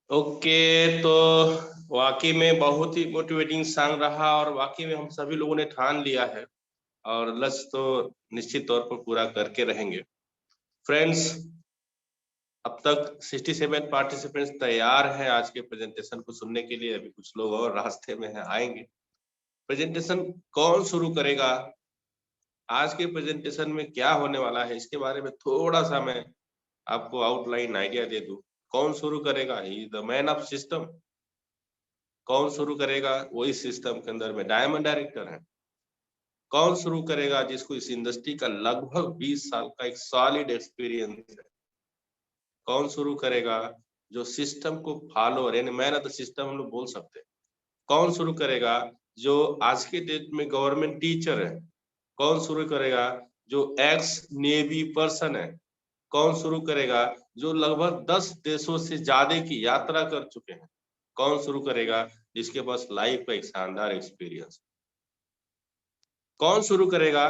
Okay, तो वाकई में बहुत ही मोटिवेटिंग सॉन्ग रहा और वाकई में हम सभी लोगों ने ठान लिया है और लक्ष्य तो निश्चित तौर पर पूरा करके रहेंगे। फ्रेंड्स, अब तक 67 पार्टिसिपेंट्स तैयार हैं आज के प्रेजेंटेशन को सुनने के लिए। अभी कुछ लोग और रास्ते में हैं, आएंगे। प्रेजेंटेशन कौन शुरू करेगा, आज के प्रेजेंटेशन में क्या होने वाला है, इसके बारे में थोड़ा सा मैं आपको आउटलाइन आइडिया दे दूं। कौन शुरू करेगा? ही द मैन ऑफ सिस्टम। कौन शुरू करेगा? वही सिस्टम के अंदर में डायमंड डायरेक्टर है। कौन शुरू करेगा? जिसको इस इंडस्ट्री का लगभग 20 साल का एक सॉलिड एक्सपीरियंस है। कौन शुरू करेगा? जो सिस्टम को फॉलो, यानी मैन ऑफ द सिस्टम हम लोग बोल सकते हैं। कौन शुरू करेगा? जो आज के डेट में गवर्नमेंट टीचर है। कौन शुरू करेगा? जो एक्स नेवी पर्सन है। कौन शुरू करेगा? जो लगभग 10 देशों से ज्यादा की यात्रा कर चुके हैं। कौन शुरू करेगा? जिसके पास लाइफ का एक शानदार एक्सपीरियंस। कौन शुरू करेगा?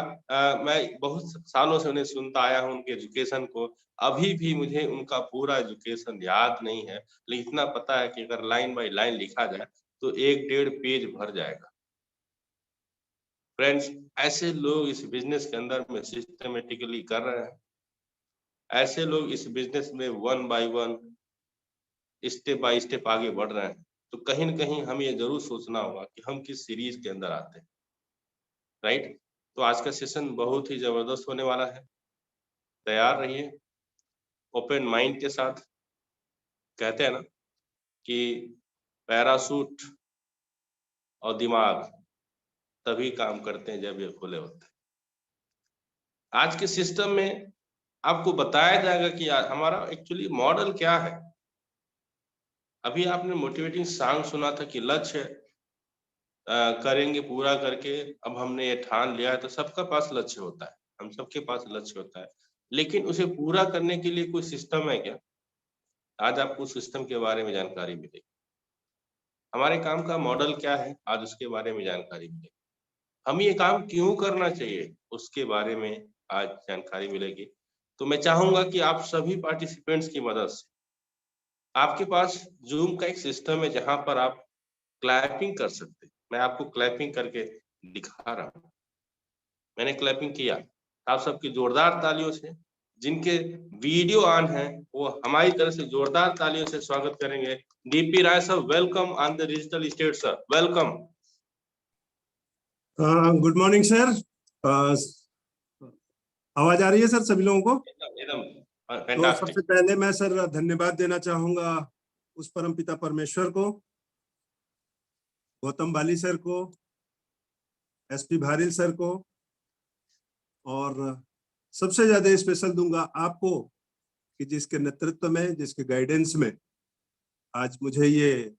मैं बहुत सालों से उन्हें सुनता आया हूं, उनके एजुकेशन को। अभी भी मुझे उनका पूरा एजुकेशन याद नहीं है, लेकिन इतना पता है कि अगर लाइन बाय लाइन लिखा जाए तो 1-1.5 पेज भर जाएगा। फ्रेंड्स, ऐसे लोग इस बिजनेस के अंदर में सिस्टमेटिकली कर रहे हैं। ऐसे लोग इस बिजनेस में one by one, step by step आगे बढ़ रहे हैं। तो कहीं न कहीं हमें ये जरूर सोचना होगा कि हम किस सीरीज के अंदर आते हैं, राइट? तो आज का सेशन बहुत ही जबरदस्त होने वाला है। तैयार रहिए ओपन माइंड के साथ। कहते हैं ना कि पैराशूट और दिमाग तभी काम करते हैं जब ये खुले होते हैं। आज के सिस्टम में आपको बताया जाएगा कि हमारा एक्चुअली मॉडल क्या है। अभी आपने मोटिवेटिंग सॉन्ग सुना था कि लक्ष्य करेंगे पूरा करके। अब हमने ये ठान लिया है, तो सबका पास लक्ष्य होता है, हम सबके पास लक्ष्य होता है, लेकिन उसे पूरा करने के लिए कोई सिस्टम है क्या? आज आपको सिस्टम के बारे में जानकारी मिलेगी। हमारे काम का मॉडल क्या है, आज उसके बारे में जानकारी मिलेगी। हमें ये काम क्यों करना चाहिए, उसके बारे में आज जानकारी मिलेगी। तो मैं चाहूंगा कि आप सभी पार्टिसिपेंट्स की मदद से, आपके पास जूम का एक सिस्टम है जहां पर आप क्लैपिंग कर सकते हैं। मैं आपको क्लैपिंग करके दिखा रहा हूँ। मैंने क्लैपिंग किया, आप सबकी जोरदार तालियों से। जिनके वीडियो ऑन है वो हमारी तरफ से जोरदार तालियों से स्वागत करेंगे। DP Rai sir, welcome on the digital stage sir, welcome. Good morning sir. आवाज आ रही है सर सभी लोगों को? एकदम तो सबसे पहले मैं सर धन्यवाद देना चाहूंगा उस परमपिता परमेश्वर को, गौतम बाली सर को, एसपी भारिल सर को, और सबसे ज्यादा स्पेशल दूंगा आपको कि जिसके नेतृत्व में, जिसके गाइडेंस में आज मुझे ये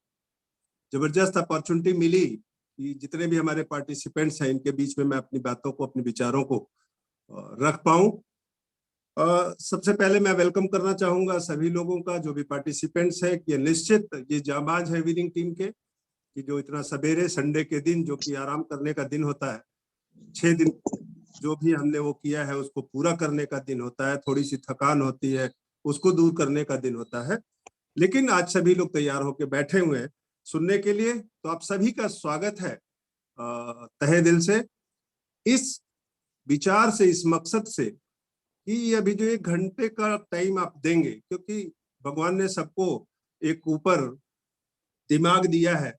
जबरदस्त अपॉर्चुनिटी मिली कि जितने भी हमारे पार्टिसिपेंट्स हैं इनके बीच में मैं अपनी बातों को, अपने विचारों को रख पाऊं। सबसे पहले मैं वेलकम करना चाहूंगा सभी लोगों का, जो भी पार्टिसिपेंट्स है, कि निश्चित ये जाबाज है विनिंग टीम के कि जो इतना सवेरे संडे के दिन, जो कि आराम करने का दिन होता है, 6 दिन जो भी हमने वो किया है उसको पूरा करने का दिन होता है, थोड़ी सी थकान होती है उसको दूर करने का दिन होता है, लेकिन आज सभी लोग तैयार होकर बैठे हुए हैं सुनने के लिए। तो आप सभी का स्वागत है तहे दिल से, इस विचार से, इस मकसद से कि अभी जो 1 घंटे का टाइम आप देंगे, क्योंकि भगवान ने सबको एक ऊपर दिमाग दिया है,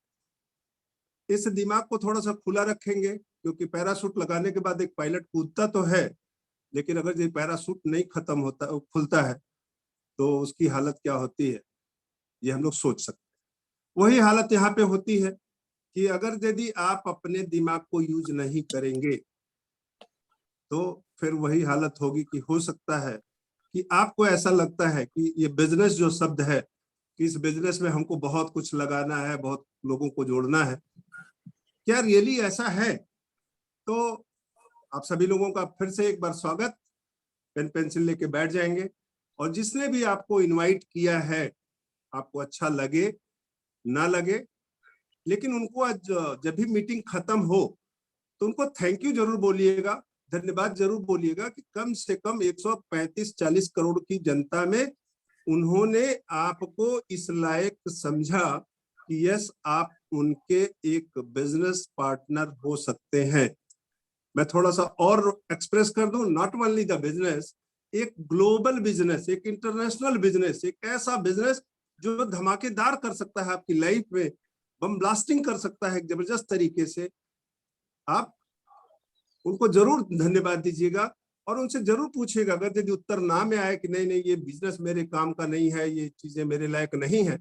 इस दिमाग को थोड़ा सा खुला रखेंगे, क्योंकि पैराशूट लगाने के बाद एक पायलट कूदता तो है, लेकिन अगर ये पैराशूट नहीं खत्म होता, खुलता है, तो उसकी हालत क्या होती है ये हम लोग सोच सकते हैं। वही हालत यहाँ पे होती है कि अगर यदि आप अपने दिमाग को यूज नहीं करेंगे तो फिर वही हालत होगी कि हो सकता है कि आपको ऐसा लगता है कि ये बिजनेस जो शब्द है, कि इस बिजनेस में हमको बहुत कुछ लगाना है, बहुत लोगों को जोड़ना है। क्या रियली ऐसा है? तो आप सभी लोगों का फिर से एक बार स्वागत। पेन पेंसिल लेके बैठ जाएंगे, और जिसने भी आपको इनवाइट किया है, आपको अच्छा लगे ना लगे, लेकिन उनको आज जब भी मीटिंग खत्म हो तो उनको थैंक यू जरूर बोलिएगा, धन्यवाद जरूर बोलिएगा कि कम से कम 135-40 करोड़ की जनता में उन्होंने आपको इस लायक समझा कि यस आप उनके एक बिजनेस पार्टनर हो सकते हैं। मैं थोड़ा सा और एक्सप्रेस कर दूं, नॉट ओनली द बिजनेस, एक ग्लोबल बिजनेस, एक इंटरनेशनल बिजनेस, एक ऐसा बिजनेस जो धमाकेदार कर सकता है आपकी लाइफ में, बम ब्लास्टिंग कर सकता है जबरदस्त तरीके से। आप उनको जरूर धन्यवाद दीजिएगा और उनसे जरूर पूछिएगा, अगर यदि उत्तर ना में आए कि नहीं नहीं ये बिजनेस मेरे काम का नहीं है, ये चीजें मेरे लायक नहीं है,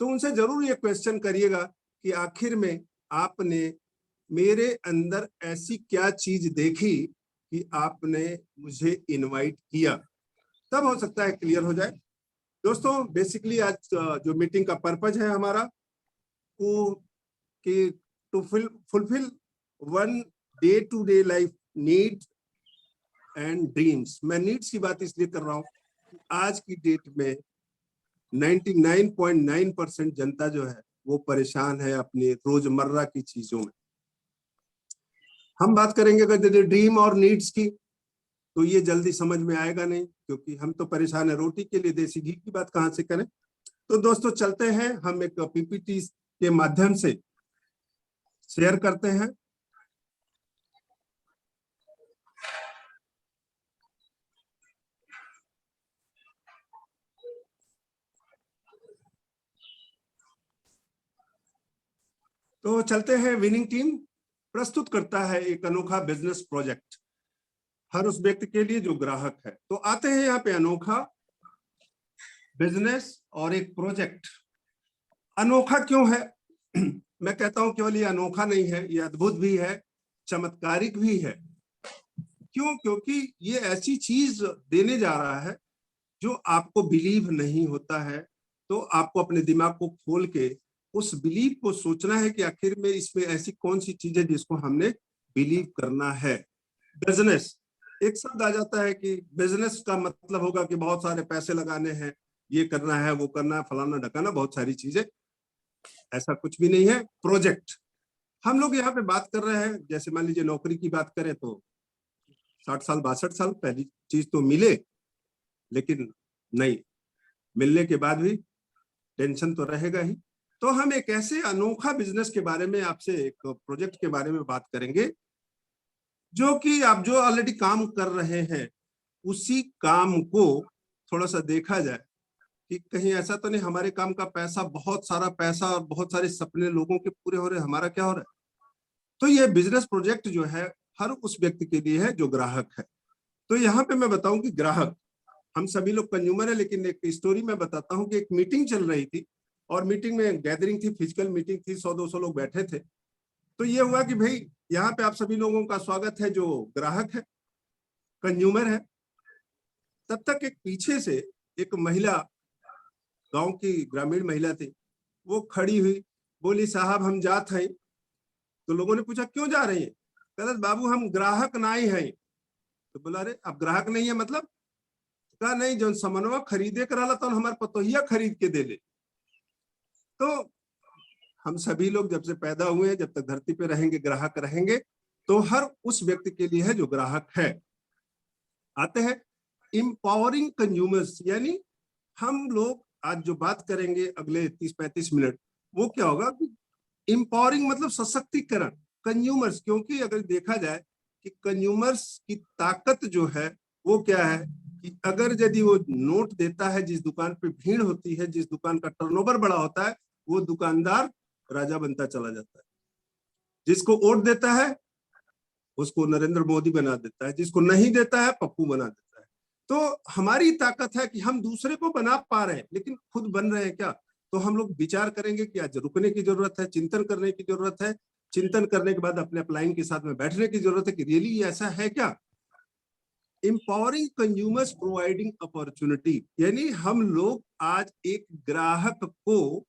तो उनसे जरूर ये क्वेश्चन करिएगा कि आखिर में आपने मेरे अंदर ऐसी क्या चीज देखी कि आपने मुझे इनवाइट किया। तब हो सकता है क्लियर हो जाए। दोस्तों बेसिकली आज जो मीटिंग का पर्पज है हमारा वो कि to fulfil one day to day life need and dreams. मैं नीड्स की बात इसलिए कर रहा हूं कि आज की डेट में 99.9% जनता जो है वो परेशान है अपनी रोजमर्रा की चीजों में। हम बात करेंगे अगर ड्रीम और नीड्स की, तो ये जल्दी समझ में आएगा नहीं, क्योंकि हम तो परेशान है रोटी के लिए, देसी घी की बात कहां से करें। तो दोस्तों चलते हैं, हम एक पीपीटी के माध्यम से शेयर करते हैं। तो चलते हैं, विनिंग टीम प्रस्तुत करता है एक अनोखा बिजनेस प्रोजेक्ट हर उस व्यक्ति के लिए जो ग्राहक है। तो आते हैं यहाँ पे, अनोखा बिजनेस और एक प्रोजेक्ट। अनोखा क्यों है? मैं कहता हूं केवल ये अनोखा नहीं है, ये अद्भुत भी है, चमत्कारिक भी है। क्यों? क्योंकि ये ऐसी चीज देने जा रहा है जो आपको बिलीव नहीं होता है। तो आपको अपने दिमाग को खोल के उस बिलीव को सोचना है कि आखिर में इसमें ऐसी कौन सी चीज है जिसको हमने बिलीव करना है। बिजनेस एक शब्द आ जाता है कि बिजनेस का मतलब होगा कि बहुत सारे पैसे लगाने हैं, ये करना है, वो करना है, फलाना ढकाना, बहुत सारी चीजें। ऐसा कुछ भी नहीं है। प्रोजेक्ट, हम लोग यहाँ पे बात कर रहे हैं, जैसे मान लीजिए नौकरी की बात करें तो 60 साल 62 साल पहली चीज तो मिले, लेकिन नहीं मिलने के बाद भी टेंशन तो रहेगा ही। तो हम एक ऐसे अनोखा बिजनेस के बारे में आपसे, एक प्रोजेक्ट के बारे में बात करेंगे जो कि आप जो ऑलरेडी काम कर रहे हैं उसी काम को थोड़ा सा देखा जाए कि कहीं ऐसा तो नहीं हमारे काम का पैसा, बहुत सारा पैसा और बहुत सारे सपने लोगों के पूरे हो रहे हैं, हमारा क्या हो रहा है। तो ये बिजनेस प्रोजेक्ट जो है हर उस व्यक्ति के लिए है जो ग्राहक है। तो यहाँ पे मैं बताऊं कि ग्राहक, हम सभी लोग कंज्यूमर है, लेकिन एक स्टोरी मैं बताता हूँ कि एक मीटिंग चल रही थी और मीटिंग में गैदरिंग थी, फिजिकल मीटिंग थी, 100-200 लोग बैठे थे। तो ये हुआ कि भाई यहाँ पे आप सभी लोगों का स्वागत है जो ग्राहक है, कंज्यूमर है। तब तक एक पीछे से एक महिला, गांव की ग्रामीण महिला थी, वो खड़ी हुई, बोली साहब हम जात हैं। तो लोगों ने पूछा क्यों जा रही है? कहते बाबू हम ग्राहक नहीं हैं। तो बोला अरे आप ग्राहक नहीं है मतलब? कहा नहीं, जो समनवा खरीदे कराला तो हमारे पतोहिया खरीद के दे ले। तो हम सभी लोग जब से पैदा हुए हैं, जब तक धरती पे रहेंगे ग्राहक रहेंगे। तो हर उस व्यक्ति के लिए है जो ग्राहक है। आते हैं इंपावरिंग कंज्यूमर्स, यानी हम लोग आज जो बात करेंगे अगले 30-35 मिनट, वो क्या होगा? इंपावरिंग मतलब सशक्तिकरण कंज्यूमर्स। क्योंकि अगर देखा जाए कि कंज्यूमर्स की ताकत जो है वो क्या है कि अगर यदि वो नोट देता है, जिस दुकान पे भीड़ होती है, जिस दुकान का टर्नओवर बड़ा होता है, वो दुकानदार राजा बनता चला जाता है। जिसको वोट देता है उसको नरेंद्र मोदी बना देता है, जिसको नहीं देता है पप्पू बना देता है। तो हमारी ताकत है कि हम दूसरे को बना पा रहे हैं, लेकिन खुद बन रहे हैं क्या? तो हम लोग विचार करेंगे कि आज रुकने की जरूरत है, चिंतन करने की जरूरत है। चिंतन करने के बाद अपने अपलाइन के साथ में बैठने की जरूरत है कि रियली ऐसा है क्या? एम्पावरिंग कंज्यूमर्स प्रोवाइडिंग अपॉर्चुनिटी, यानी हम लोग आज एक ग्राहक को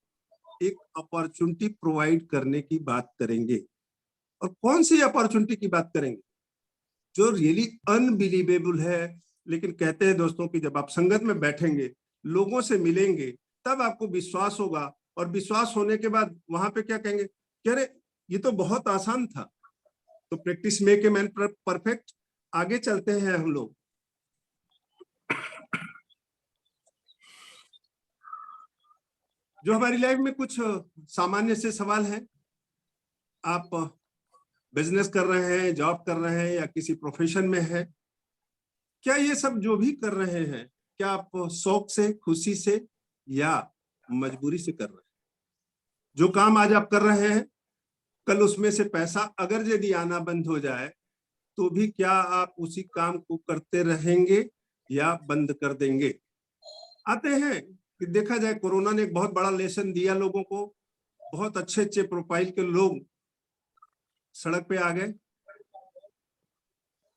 एक अपॉर्चुनिटी प्रोवाइड करने की बात करेंगे। और कौन सी अपॉर्चुनिटी की बात करेंगे? जो रियली अनबिलीवेबल है। लेकिन कहते हैं दोस्तों कि जब आप संगत में बैठेंगे, लोगों से मिलेंगे, तब आपको विश्वास होगा। और विश्वास होने के बाद वहां पे क्या कहेंगे कि अरे ये तो बहुत आसान था। तो practice make a man perfect. आगे चलते हैं हम लोग। जो हमारी लाइफ में कुछ सामान्य से सवाल हैं, आप बिजनेस कर रहे हैं, जॉब कर रहे हैं या किसी प्रोफेशन में है, क्या ये सब जो भी कर रहे हैं, क्या आप शौक से, खुशी से या मजबूरी से कर रहे हैं? जो काम आज आप कर रहे हैं, कल उसमें से पैसा अगर यदि आना बंद हो जाए तो भी क्या आप उसी काम को करते रहेंगे या बंद कर देंगे? आते हैं कि देखा जाए, कोरोना ने एक बहुत बड़ा लेसन दिया लोगों को। बहुत अच्छे अच्छे प्रोफाइल के लोग सड़क पे आ गए।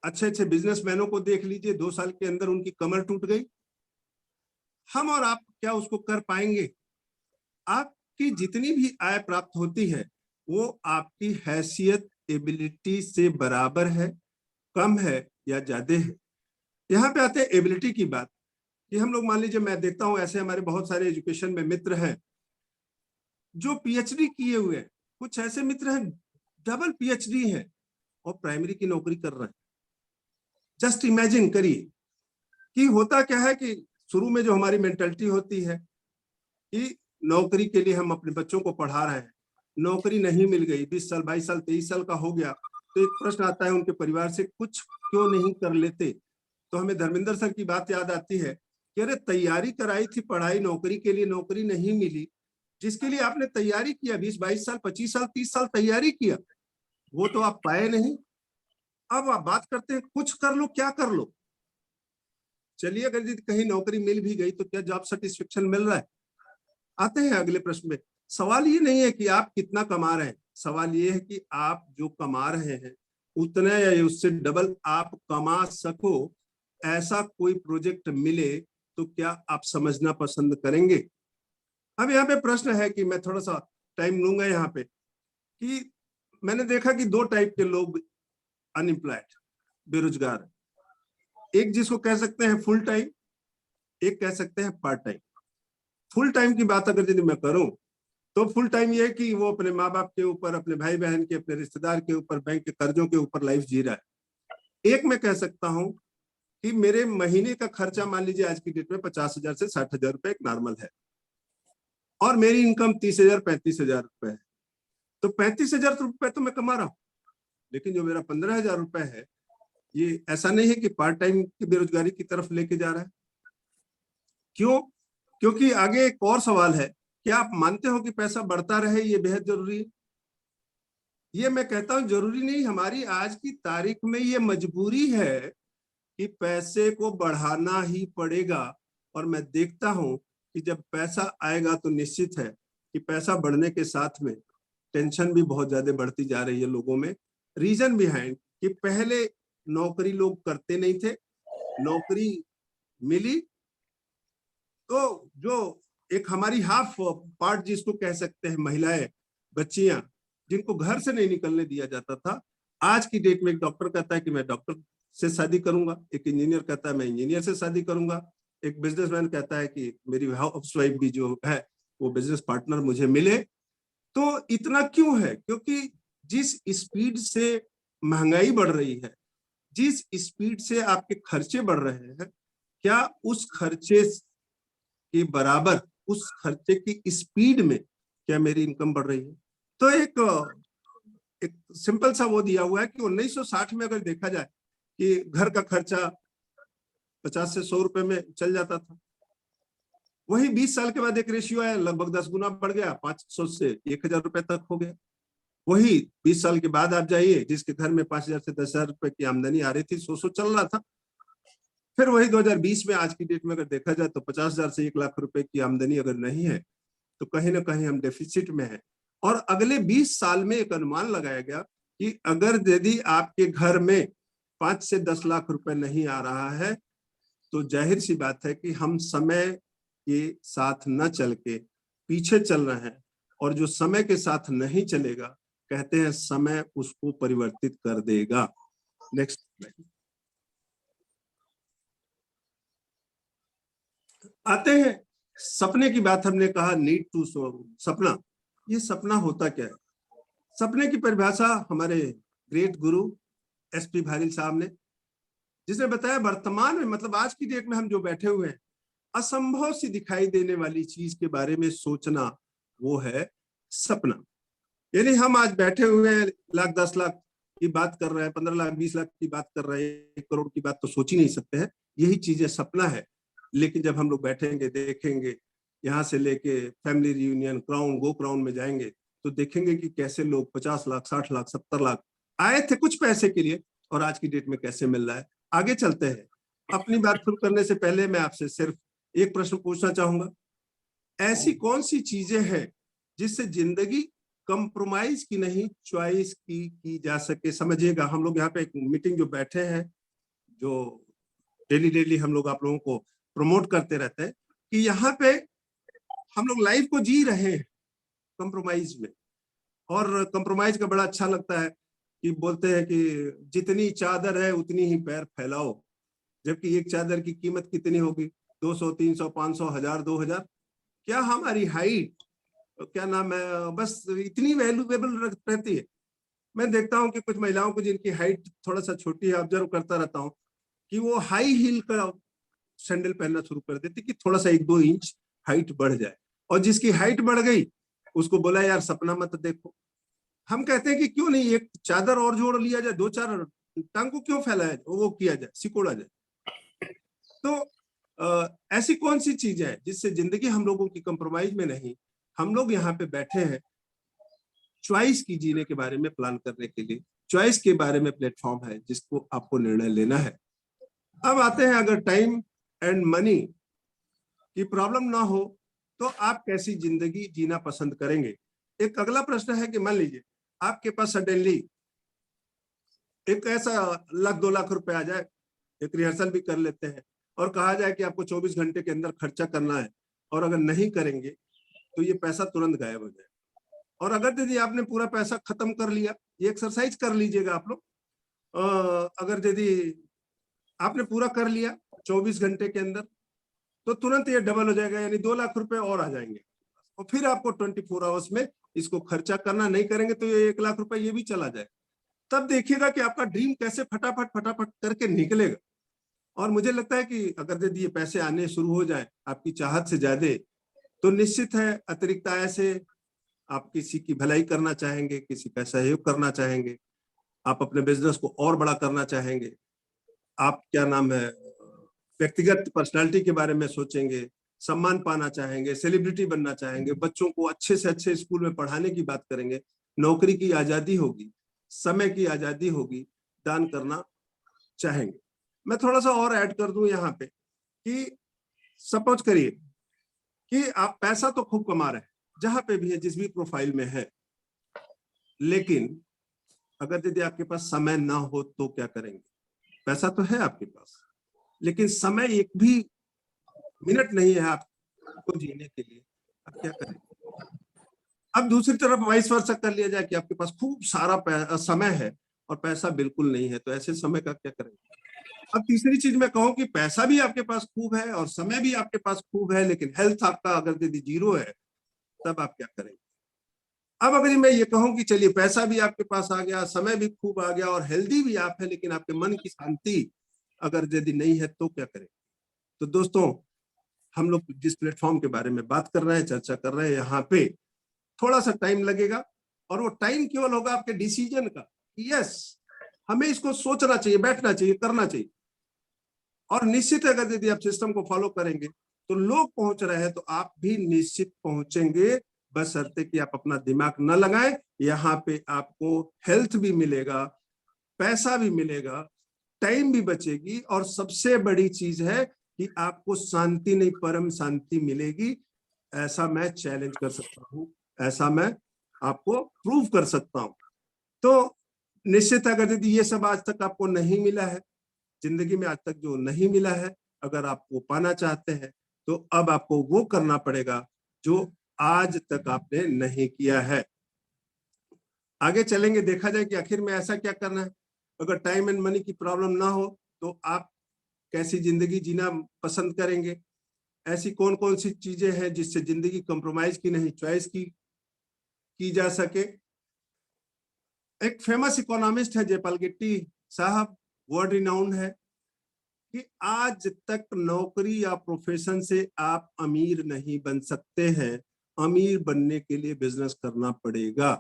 अच्छे अच्छे बिजनेसमैनों को देख लीजिए, 2 साल के अंदर उनकी कमर टूट गई। हम और आप क्या उसको कर पाएंगे? आपकी जितनी भी आय प्राप्त होती है वो आपकी हैसियत, एबिलिटी से बराबर है, कम है या ज्यादा है? यहाँ पे आते हैं एबिलिटी की बात कि हम लोग, मान लीजिए, मैं देखता हूं ऐसे हमारे बहुत सारे एजुकेशन में मित्र हैं जो पीएचडी किए हुए हैं। कुछ ऐसे मित्र हैं डबल पीएचडी है और प्राइमरी की नौकरी कर रहे हैं। जस्ट इमेजिन करिए कि होता क्या है कि शुरू में जो हमारी मेंटालिटी होती है कि नौकरी के लिए हम अपने बच्चों को पढ़ा रहे हैं, नौकरी नहीं मिल गई, 20 साल 22 साल 23 साल का हो गया, तो एक प्रश्न आता है उनके परिवार से, कुछ क्यों नहीं कर लेते? तो हमें धर्मेंद्र सर की बात याद आती है कि अरे तैयारी कराई थी पढ़ाई नौकरी के लिए, नौकरी नहीं मिली। जिसके लिए आपने तैयारी किया, 20-22 साल 25 साल 30 साल तैयारी किया, वो तो आप पाए नहीं। अब आप बात करते हैं कुछ कर लो, क्या कर लो? चलिए, अगर कहीं नौकरी मिल भी गई तो क्या जॉब सेटिस्फेक्शन मिल रहा है? आते हैं अगले प्रश्न में। सवाल ये नहीं है कि आप कितना कमा रहे हैं, सवाल ये है कि आप जो कमा रहे हैं उतना या उससे डबल आप कमा सको, ऐसा कोई प्रोजेक्ट मिले तो क्या आप समझना पसंद करेंगे? अब यहाँ पे प्रश्न है कि मैं थोड़ा सा टाइम लूंगा यहाँ पे, कि मैंने देखा कि 2 टाइप के लोग अनएम्प्लॉयड, बेरोजगार। एक जिसको कह सकते हैं फुल टाइम, एक कह सकते हैं पार्ट टाइम। फुल टाइम की बात अगर यदि मैं करूं तो फुल टाइम ये कि वो अपने माँ बाप के ऊपर, अपने भाई बहन के, अपने रिश्तेदार के ऊपर, बैंक के कर्जों के ऊपर लाइफ जी रहा है। एक मैं कह सकता हूं कि मेरे महीने का खर्चा, मान लीजिए आज की डेट में 50,000 से 60,000 रुपए एक नॉर्मल है, और मेरी इनकम 30,000 35,000 रुपए है, तो 35,000 रुपए तो मैं कमा रहा हूँ। लेकिन जो मेरा 15,000 रुपए है, ये ऐसा नहीं है कि पार्ट टाइम की बेरोजगारी की तरफ लेके जा रहा है। क्यों? क्योंकि आगे एक और सवाल है, क्या आप मानते हो कि पैसा बढ़ता रहे ये बेहद जरूरी है? ये मैं कहता हूं जरूरी नहीं, हमारी आज की तारीख में ये मजबूरी है कि पैसे को बढ़ाना ही पड़ेगा। और मैं देखता हूं कि जब पैसा आएगा तो निश्चित है कि पैसा बढ़ने के साथ में टेंशन भी बहुत ज्यादा बढ़ती जा रही है लोगों में। रीजन बिहाइंड कि पहले नौकरी लोग करते नहीं थे, नौकरी मिली तो जो एक हमारी हाफ पार्ट जिसको कह सकते हैं, महिलाएं, बच्चियां, जिनको घर से नहीं निकलने दिया जाता था, आज की डेट में एक डॉक्टर कहता है कि मैं डॉक्टर से शादी करूंगा, एक इंजीनियर कहता है मैं इंजीनियर से शादी करूंगा, एक बिजनेसमैन कहता है कि मेरी हाउसवाइफ भी जो है वो बिजनेस पार्टनर मुझे मिले। तो इतना क्यों है? क्योंकि जिस स्पीड से महंगाई बढ़ रही है, जिस स्पीड से आपके खर्चे बढ़ रहे हैं, क्या उस खर्चे के बराबर, उस खर्चे की स्पीड में क्या मेरी इनकम बढ़ रही है? तो एक सिंपल सा वो दिया हुआ है कि 1960 में अगर देखा जाए कि घर का खर्चा 50 से 100 रुपए में चल जाता था, वही 20 साल के बाद एक रेशियो आया, लगभग 10 गुना बढ़ गया, 500 से 1,000 रुपए तक हो गया। वही 20 साल के बाद आप जाइए, जिसके घर में 5,000 से 10,000 रुपए की आमदनी आ रही थी, 100 चल रहा था। फिर वही 2020 में आज की डेट में अगर देखा जाए तो 50,000 से 1,00,000 रुपए की आमदनी अगर नहीं है तो कहीं ना कहीं हम डेफिसिट में हैं। और अगले 20 साल में एक अनुमान लगाया गया कि अगर यदि आपके घर में 5 से 10 लाख रुपए नहीं आ रहा है तो जाहिर सी बात है कि हम समय के साथ न चल के पीछे चल रहे हैं, और जो समय के साथ नहीं चलेगा, कहते हैं समय उसको परिवर्तित कर देगा। नेक्स्ट आते हैं सपने की बात। हमने कहा नीड टू सपना, ये सपना होता क्या है? सपने की परिभाषा हमारे ग्रेट गुरु एसपी भारिल साहब ने, जिसने बताया वर्तमान में, मतलब आज की डेट में हम जो बैठे हुए हैं, असंभव सी दिखाई देने वाली चीज के बारे में सोचना, वो है सपना। यानी हम आज बैठे हुए हैं, लाख 10 लाख की बात कर रहे हैं, 15 लाख 20 लाख की बात कर रहे हैं, 1 करोड़ की बात तो सोच ही नहीं सकते हैं। यही चीजें सपना है। लेकिन जब हम लोग बैठेंगे, देखेंगे, यहाँ से लेके फैमिली रियूनियन, क्राउन, गो क्राउन में जाएंगे, तो देखेंगे कि कैसे लोग 50 लाख 60 लाख 70 लाख आए थे कुछ पैसे के लिए, और आज की डेट में कैसे मिल रहा है। आगे चलते हैं। अपनी बात शुरू करने से पहले मैं आपसे सिर्फ एक प्रश्न पूछना चाहूंगा। ऐसी कौन सी चीजें हैं जिससे जिंदगी कंप्रोमाइज की नहीं, चॉइस की जा सके। समझिएगा, हम लोग यहाँ पे एक मीटिंग जो बैठे हैं, जो डेली हम लोग आप लोगों को प्रमोट करते रहते हैं, कि यहाँ पे हम लोग लाइफ को जी रहे हैं कंप्रोमाइज में। और कंप्रोमाइज का बड़ा अच्छा लगता है कि बोलते हैं कि जितनी चादर है उतनी ही पैर फैलाओ, जबकि एक चादर की कीमत कितनी होगी? 200, 300, 500, 1000, 2000। क्या हमारी हाइट, क्या नाम है, बस इतनी वैल्यूएबल रहती है? मैं देखता हूं कि कुछ महिलाओं को जिनकी हाइट थोड़ा सा छोटी है, ऑब्जर्व करता रहता हूं कि वो हाई हील का सैंडल पहनना शुरू कर देती कि थोड़ा सा 1-2 इंच हाइट बढ़ जाए। और जिसकी हाइट बढ़ गई उसको बोला यार सपना मत देखो। हम कहते हैं कि क्यों नहीं एक चादर और जोड़ लिया जाए, 2-4 टांग को क्यों फैलाया जाए, वो किया जाए, सिकोड़ा जाए। तो ऐसी कौन सी चीज है जिससे जिंदगी हम लोगों की कंप्रोमाइज में नहीं। हम लोग यहाँ पे बैठे हैं चॉइस की जीने के बारे में प्लान करने के लिए। चॉइस के बारे में प्लेटफॉर्म है जिसको आपको निर्णय लेना है। अब आते हैं, अगर टाइम एंड मनी की प्रॉब्लम ना हो तो आप कैसी जिंदगी जीना पसंद करेंगे। एक अगला प्रश्न है कि मान लीजिए आपके पास सडनली एक ऐसा 1-2 लाख रुपए आ जाए, एक रिहर्सल भी कर लेते हैं, और कहा जाए कि आपको 24 घंटे के अंदर खर्चा करना है, और अगर नहीं करेंगे तो ये पैसा तुरंत गायब हो जाए। और अगर यदि आपने पूरा पैसा खत्म कर लिया, ये एक्सरसाइज कर लीजिएगा आप लोग, अगर यदि आपने पूरा कर लिया 24 घंटे के अंदर, तो तुरंत ये डबल हो जाएगा, यानी 2 लाख रुपए और आ जाएंगे। और फिर आपको 24 आवर्स में इसको खर्चा करना, नहीं करेंगे तो ये 1 लाख रुपए ये भी चला जाए। तब देखिएगा कि आपका ड्रीम कैसे फटाफट फटाफट करके निकलेगा। और मुझे लगता है कि अगर यदि ये पैसे आने शुरू हो जाए आपकी चाहत से ज्यादा, तो निश्चित है अतिरिक्त आय से आप किसी की भलाई करना चाहेंगे, किसी का सहयोग करना चाहेंगे, आप अपने बिजनेस को और बड़ा करना चाहेंगे, आप क्या नाम है व्यक्तिगत पर्सनालिटी के बारे में सोचेंगे, सम्मान पाना चाहेंगे, सेलिब्रिटी बनना चाहेंगे, बच्चों को अच्छे से अच्छे स्कूल में पढ़ाने की बात करेंगे, नौकरी की आजादी होगी, समय की आजादी होगी, दान करना चाहेंगे। मैं थोड़ा सा और ऐड कर दूं यहाँ पे कि सपोज करिए कि आप पैसा तो खूब कमा रहे हैं, जहां पे भी है, जिस भी प्रोफाइल में है, लेकिन अगर यदि आपके पास समय ना हो तो क्या करेंगे? पैसा तो है आपके पास, लेकिन समय एक भी मिनट नहीं है आपको जीने के लिए, आप क्या करेंगे? अब दूसरी तरफ वाइस वर्सा कर लिया जाए कि आपके पास खूब सारा समय है और पैसा बिल्कुल नहीं है, तो ऐसे समय का क्या करेंगे? अब तीसरी चीज मैं कहूं कि पैसा भी आपके पास खूब है और समय भी आपके पास खूब है, लेकिन हेल्थ आपका अगर यदि 0 है, तब आप क्या करेंगे? अब अगर मैं ये कहूं कि चलिए पैसा भी आपके पास आ गया, समय भी खूब आ गया और हेल्दी भी आप है, लेकिन आपके मन की शांति अगर यदि नहीं है, तो क्या करें? तो दोस्तों, हम लोग जिस प्लेटफॉर्म के बारे में बात कर रहे हैं, चर्चा कर रहे हैं, यहाँ पे थोड़ा सा टाइम लगेगा, और वो टाइम केवल होगा आपके डिसीजन का। यस, हमें इसको सोचना चाहिए, बैठना चाहिए, करना चाहिए। और निश्चित अगर यदि आप सिस्टम को फॉलो करेंगे तो लोग पहुंच रहे हैं, तो आप भी निश्चित पहुंचेंगे, बशर्ते कि आप अपना दिमाग न लगाएं। यहाँ पे आपको हेल्थ भी मिलेगा, पैसा भी मिलेगा, टाइम भी बचेगी, और सबसे बड़ी चीज है कि आपको शांति नहीं, परम शांति मिलेगी। ऐसा मैं चैलेंज कर सकता हूं, ऐसा मैं आपको प्रूव कर सकता हूं। तो निश्चित अगर यदि ये सब आज तक आपको नहीं मिला है, जिंदगी में आज तक जो नहीं मिला है, अगर आप वो पाना चाहते हैं, तो अब आपको वो करना पड़ेगा जो आज तक आपने नहीं किया है। आगे चलेंगे, देखा जाए कि आखिर में ऐसा क्या करना है। अगर टाइम एंड मनी की प्रॉब्लम ना हो तो आप कैसी जिंदगी जीना पसंद करेंगे? ऐसी कौन कौन सी चीजें हैं जिससे जिंदगी कंप्रोमाइज की नहीं, चॉइस की जा सके। एक फेमस इकोनॉमिस्ट है जयपाल गिट्टी साहब, वर्ल्ड रिनाउंड है, कि आज तक नौकरी या प्रोफेशन से आप अमीर नहीं बन सकते हैं, अमीर बनने के लिए बिजनेस करना पड़ेगा।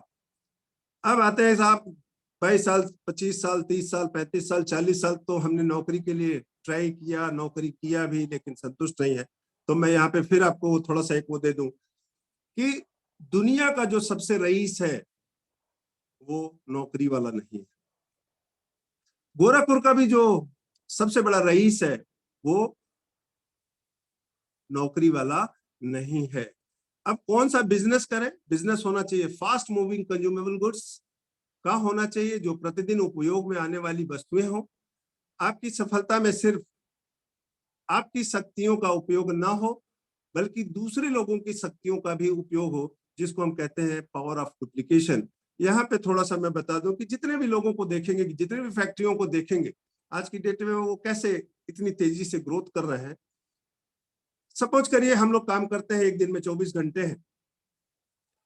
अब आते हैं साहब 22 साल, 25 साल, 30 साल, 35 साल, 40 साल तो हमने नौकरी के लिए ट्राई किया, नौकरी किया भी, लेकिन संतुष्ट नहीं है। तो मैं यहाँ पे फिर आपको थोड़ा सा एक वो दे दूं कि दुनिया का जो सबसे रईस है वो नौकरी वाला नहीं है। गोरखपुर का भी जो सबसे बड़ा रईस है वो नौकरी वाला नहीं है। अब कौन सा बिजनेस करें? बिजनेस होना चाहिए फास्ट मूविंग कंज्यूमेबल गुड्स का होना चाहिए, जो प्रतिदिन उपयोग में आने वाली वस्तुएं हो। आपकी सफलता में सिर्फ आपकी शक्तियों का उपयोग ना हो, बल्कि दूसरे लोगों की शक्तियों का भी उपयोग हो, जिसको हम कहते हैं पावर ऑफ डुप्लीकेशन। यहाँ पे थोड़ा सा मैं बता दूं कि जितने भी लोगों को देखेंगे, जितने भी फैक्ट्रियों को देखेंगे आज की डेट में, वो कैसे इतनी तेजी से ग्रोथ कर रहे हैं। सपोज करिए हम लोग काम करते हैं, एक दिन में 24 घंटे हैं,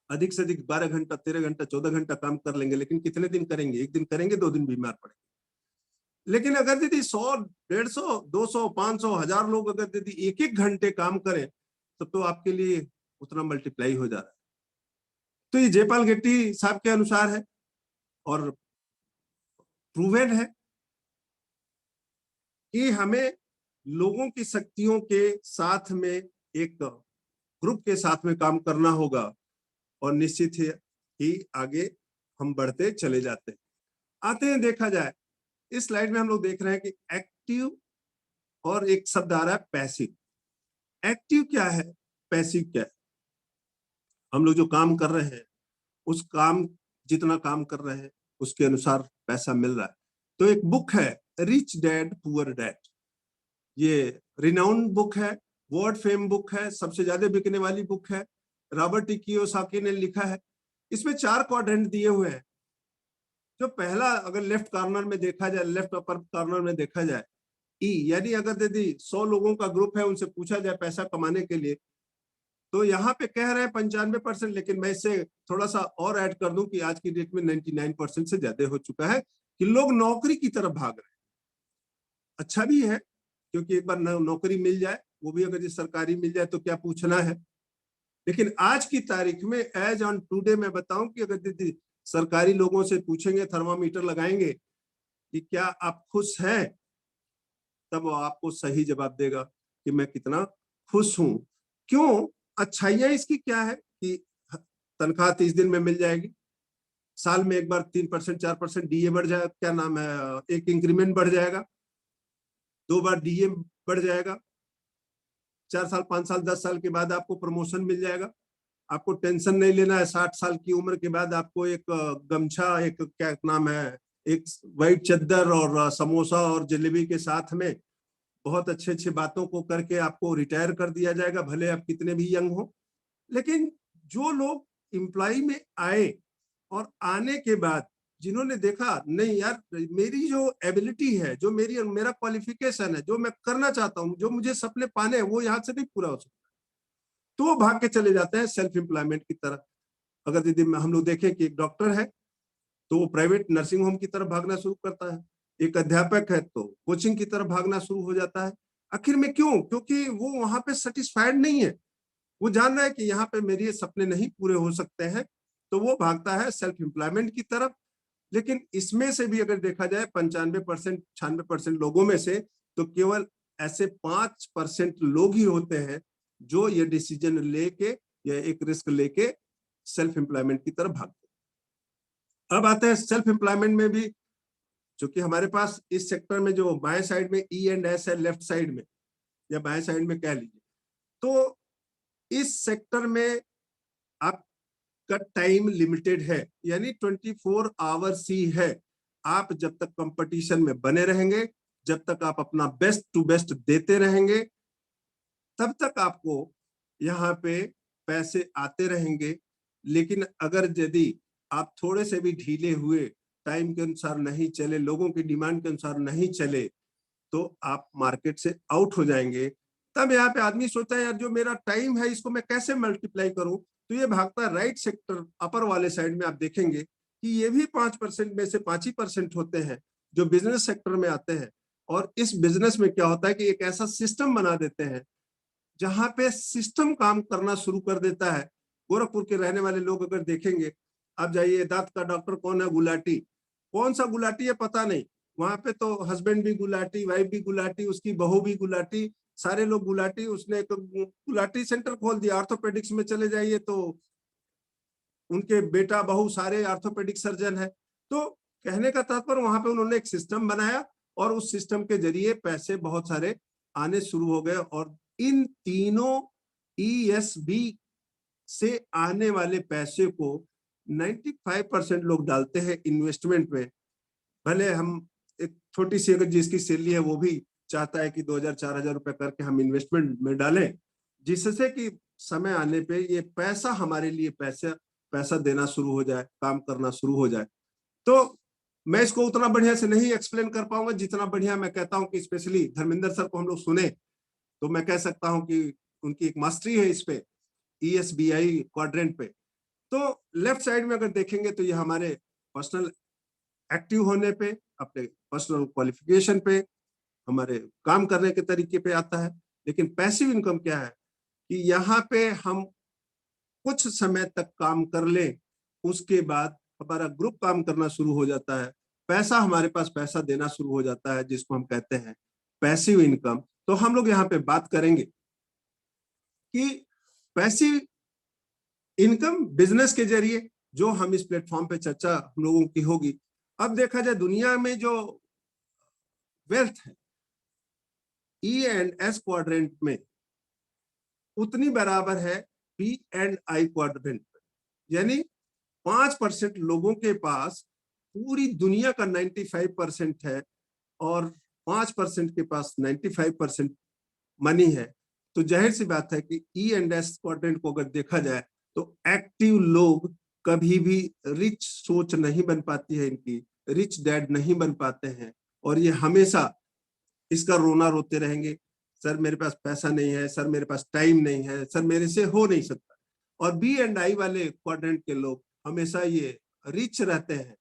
अधिक से अधिक 12 घंटा, 13 घंटा, 14 घंटा काम कर लेंगे, लेकिन कितने दिन करेंगे? एक दिन करेंगे, 2 दिन बीमार पड़ेंगे। लेकिन अगर दीदी 100, 150, 200, 500, 1000 लोग अगर दीदी एक एक घंटे काम करें, तब तो आपके लिए उतना मल्टीप्लाई हो जा रहा है। तो ये जयपाल गेट्टी साहब के अनुसार है और प्रूवन है कि हमें लोगों की शक्तियों के साथ में, एक ग्रुप के साथ में काम करना होगा, और निश्चित ही आगे हम बढ़ते चले जाते हैं। आते हैं, देखा जाए इस स्लाइड में हम लोग देख रहे हैं कि एक्टिव और एक शब्द आ रहा है पैसिव। एक्टिव क्या है, पैसिव क्या है? हम लोग जो काम कर रहे हैं, उस काम, जितना काम कर रहे हैं उसके अनुसार पैसा मिल रहा है। तो एक बुक है रिच डैड पुअर डैड, ये रिनाउंड बुक है, वर्ल्ड फेम बुक है, सबसे ज्यादा बिकने वाली बुक है, रॉबर्ट टी कियोसाकी ने लिखा है। इसमें 4 क्वाड्रेंट दिए हुए हैं। जो पहला, अगर लेफ्ट कॉर्नर में देखा जाए, लेफ्ट अपर कॉर्नर में देखा जाए, ई, यानी अगर यदि 100 लोगों का ग्रुप है, उनसे पूछा जाए पैसा कमाने के लिए, तो यहाँ पे कह रहे हैं 95%, लेकिन मैं इससे थोड़ा सा और ऐड कर दूं कि आज की डेट में 99% से ज्यादा हो चुका है कि लोग नौकरी की तरफ भाग रहे हैं। अच्छा भी है, क्योंकि एक बार नौकरी मिल जाए, वो भी अगर सरकारी मिल जाए तो क्या पूछना है। लेकिन आज की तारीख में, एज ऑन टुडे, मैं बताऊं कि अगर दीदी सरकारी लोगों से पूछेंगे, थर्मामीटर लगाएंगे कि क्या आप खुश हैं, तब वो आपको सही जवाब देगा कि मैं कितना खुश हूं। क्यों? अच्छाइयां इसकी क्या है कि तनख्वाह 30 दिन में मिल जाएगी, साल में एक बार 3%, 4% डीए बढ़ जाएगा, क्या नाम है, एक इंक्रीमेंट बढ़ जाएगा, 2 बार डीए बढ़ जाएगा, 4 साल, 5 साल, 10 साल के बाद आपको प्रमोशन मिल जाएगा। आपको टेंशन नहीं लेना है, 60 साल की उम्र के बाद आपको एक गमछा, एक क्या नाम है, एक वाइट चद्दर और समोसा और जलेबी के साथ में बहुत अच्छे अच्छे बातों को करके आपको रिटायर कर दिया जाएगा, भले आप कितने भी यंग हो। लेकिन जो लोग एम्प्लॉय में आए और आने के बाद जिन्होंने देखा, नहीं यार, मेरी जो एबिलिटी है, जो मेरा क्वालिफिकेशन है, जो मैं करना चाहता हूँ, जो मुझे सपने पाने हैं, वो यहाँ से नहीं पूरा हो सकता, तो वो भाग के चले जाते हैं सेल्फ एम्प्लॉयमेंट की तरफ। अगर दीदी हम लोग देखें कि एक डॉक्टर है तो वो प्राइवेट नर्सिंग होम की तरफ भागना शुरू करता है, एक अध्यापक है तो कोचिंग की तरफ भागना शुरू हो जाता है। आखिर में क्यों? क्योंकि वो वहां पे सेटिस्फाइड नहीं है, वो जान रहा है कि यहाँ पे मेरे सपने नहीं पूरे हो सकते हैं, तो वो भागता है सेल्फ एम्प्लॉयमेंट की तरफ। लेकिन इसमें से भी अगर देखा जाए 95%, 96% लोगों में से, तो केवल ऐसे 5% लोग ही होते हैं जो ये डिसीजन लेके या एक रिस्क लेके सेल्फ एम्प्लॉयमेंट की तरफ भागते हैं। अब आते हैं सेल्फ एम्प्लॉयमेंट में भी, क्योंकि हमारे पास इस सेक्टर में जो बाएं साइड में ई एंड एस है, लेफ्ट साइड में या बाएं साइड में कह लीजिए, तो इस सेक्टर में आपका टाइम लिमिटेड है, यानी 24 आवर्स ही है। आप जब तक कंपटीशन में बने रहेंगे, जब तक आप अपना बेस्ट टू बेस्ट देते रहेंगे, तब तक आपको यहाँ पे पैसे आते रहेंगे। लेकिन अगर यदि आप थोड़े से भी ढीले हुए, टाइम के अनुसार नहीं चले, लोगों की डिमांड के अनुसार नहीं चले, तो आप मार्केट से आउट हो जाएंगे। तब यहाँ पे आदमी सोचता है, यार जो मेरा टाइम है इसको मैं कैसे मल्टीप्लाई करूं, तो ये भागता है राइट सेक्टर अपर वाले साइड में। आप देखेंगे कि ये भी 5% में से 5% होते हैं जो बिजनेस सेक्टर में आते हैं, और इस बिजनेस में क्या होता है कि एक ऐसा सिस्टम बना देते हैं जहां पे सिस्टम काम करना शुरू कर देता है। गोरखपुर के रहने वाले लोग अगर देखेंगे, आप जाइए, दांत का डॉक्टर कौन है? गुलाटी। कौन सा गुलाटी है पता नहीं, वहां पे तो हस्बैंड भी गुलाटी, वाइफ भी गुलाटी, उसकी बहू भी गुलाटी, सारे लोग गुलाटी। उसने एक गुलाटी सेंटर खोल दिया। ऑर्थोपेडिक्स में चले जाइए तो उनके बेटा बहू सारे ऑर्थोपेडिक सर्जन है। तो कहने का तात्पर्य, वहां पे उन्होंने एक सिस्टम बनाया और उस सिस्टम के जरिए पैसे बहुत सारे आने शुरू हो गए। और इन तीनों ESB से आने वाले पैसे को 95% लोग डालते हैं इन्वेस्टमेंट में। भले हम एक छोटी सी अगर जिसकी सैलरी है वो भी चाहता है कि 2000-4000 रुपए करके हम इन्वेस्टमेंट में डालें, जिससे कि समय आने पे ये पैसा हमारे लिए पैसा देना शुरू हो जाए, काम करना शुरू हो जाए। तो मैं इसको उतना बढ़िया से नहीं एक्सप्लेन कर पाऊंगा जितना बढ़िया मैं कहता हूं कि स्पेशली धर्मेंद्र सर को हम लोग सुने तो मैं कह सकता हूं कि उनकी एक मास्टरी है इस पे, ESBI क्वाड्रेंट पे। तो लेफ्ट साइड में अगर देखेंगे तो ये हमारे पर्सनल एक्टिव होने पे, अपने पर्सनल क्वालिफिकेशन पे, हमारे काम करने के तरीके पे आता है। लेकिन पैसिव इनकम क्या है कि यहाँ पे हम कुछ समय तक काम कर ले, उसके बाद हमारा ग्रुप काम करना शुरू हो जाता है, पैसा हमारे पास पैसा देना शुरू हो जाता है, जिसको हम कहते हैं पैसिव इनकम। तो हम लोग यहाँ पे बात करेंगे कि पैसिव इनकम बिजनेस के जरिए जो हम इस प्लेटफॉर्म पे चर्चा हम लोगों की होगी। अब देखा जाए दुनिया में जो वेल्थ है E&S क्वाड्रेंट में उतनी बराबर है P&I क्वाड्रेंट में, यानी 5% लोगों के पास पूरी दुनिया का 95% है और 5% के पास 95% मनी है। तो जाहिर सी बात है कि E&S क्वाड्रेंट को अगर देखा जाए तो एक्टिव लोग कभी भी रिच सोच नहीं बन पाती है, इनकी रिच डैड नहीं बन पाते हैं और ये हमेशा इसका रोना रोते रहेंगे, सर मेरे पास पैसा नहीं है, सर मेरे पास टाइम नहीं है, सर मेरे से हो नहीं सकता। और B&I वाले क्वाड्रेंट के लोग हमेशा ये रिच रहते हैं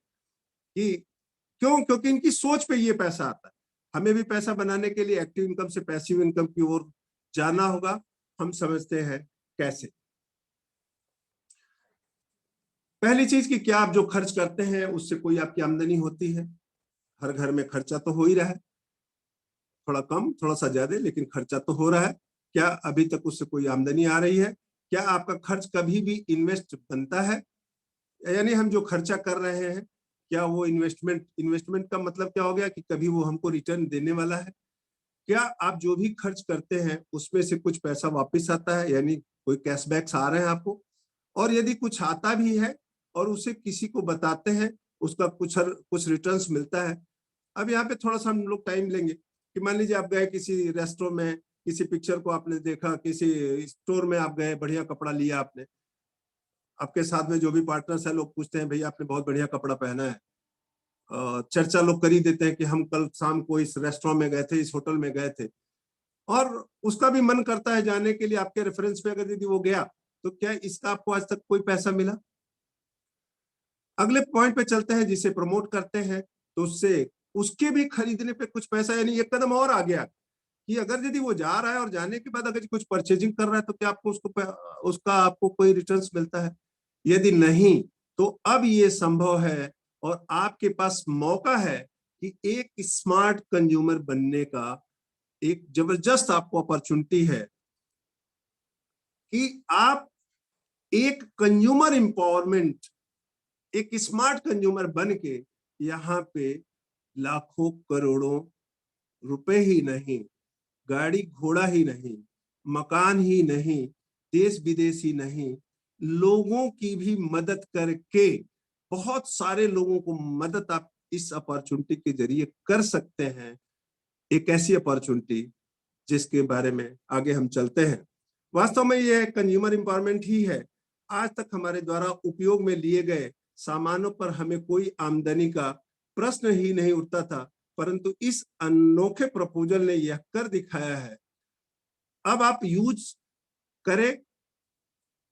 कि क्यों? क्योंकि इनकी सोच पे ये पैसा आता है। हमें भी पैसा बनाने के लिए एक्टिव इनकम से पैसिव इनकम की ओर जाना होगा। हम समझते हैं कैसे। पहली चीज कि क्या आप जो खर्च करते हैं उससे कोई आपकी आमदनी होती है? हर घर में खर्चा तो हो ही रहा है, थोड़ा कम थोड़ा सा ज्यादा, लेकिन खर्चा तो हो रहा है। क्या अभी तक उससे कोई आमदनी आ रही है? क्या आपका खर्च कभी भी इन्वेस्ट बनता है? यानी हम जो खर्चा कर रहे हैं क्या वो इन्वेस्टमेंट का मतलब क्या हो गया कि कभी वो हमको रिटर्न देने वाला है? क्या आप जो भी खर्च करते हैं उसमें से कुछ पैसा वापस आता है, यानी कोई कैशबैक्स आ रहे हैं आपको? और यदि कुछ आता भी है और उसे किसी को बताते हैं, उसका कुछ रिटर्न्स मिलता है। अब यहाँ पे थोड़ा सा हम लोग टाइम लेंगे कि मान लीजिए आप गए किसी रेस्टोरेंट में, किसी पिक्चर को आपने देखा, किसी स्टोर में आप गए, बढ़िया कपड़ा लिया आपने, आपके साथ में जो भी पार्टनर्स है लोग पूछते हैं भैया आपने बहुत बढ़िया कपड़ा पहना है। चर्चा लोग कर ही देते हैं कि हम कल शाम को इस रेस्टोरेंट में गए थे, इस होटल में गए थे, और उसका भी मन करता है जाने के लिए। आपके रेफरेंस पे अगर यदि वो गया तो क्या इसका आपको आज तक कोई पैसा मिला? अगले पॉइंट पे चलते हैं, जिसे प्रमोट करते हैं तो उससे उसके भी खरीदने पे कुछ पैसा, यानी एक कदम और आ गया कि अगर यदि वो जा रहा है और जाने के बाद अगर कुछ परचेजिंग कर रहा है तो क्या आपको उसका आपको कोई रिटर्न्स मिलता है? यदि नहीं तो अब ये संभव है और आपके पास मौका है कि एक स्मार्ट कंज्यूमर बनने का एक जबरदस्त आपको अपॉर्चुनिटी है कि आप एक कंज्यूमर एम्पावरमेंट, एक स्मार्ट कंज्यूमर बन के यहाँ पे लाखों करोड़ों रुपए ही नहीं, गाड़ी घोड़ा ही नहीं, मकान ही नहीं, देश विदेश ही नहीं, लोगों की भी मदद करके बहुत सारे लोगों को मदद आप इस अपॉर्चुनिटी के जरिए कर सकते हैं। एक ऐसी अपॉर्चुनिटी जिसके बारे में आगे हम चलते हैं। वास्तव में यह कंज्यूमर एम्पावरमेंट ही है। आज तक हमारे द्वारा उपयोग में लिए गए सामानों पर हमें कोई आमदनी का प्रश्न ही नहीं उठता था, परंतु इस अनोखे प्रपोजल ने यह कर दिखाया है। अब आप यूज करें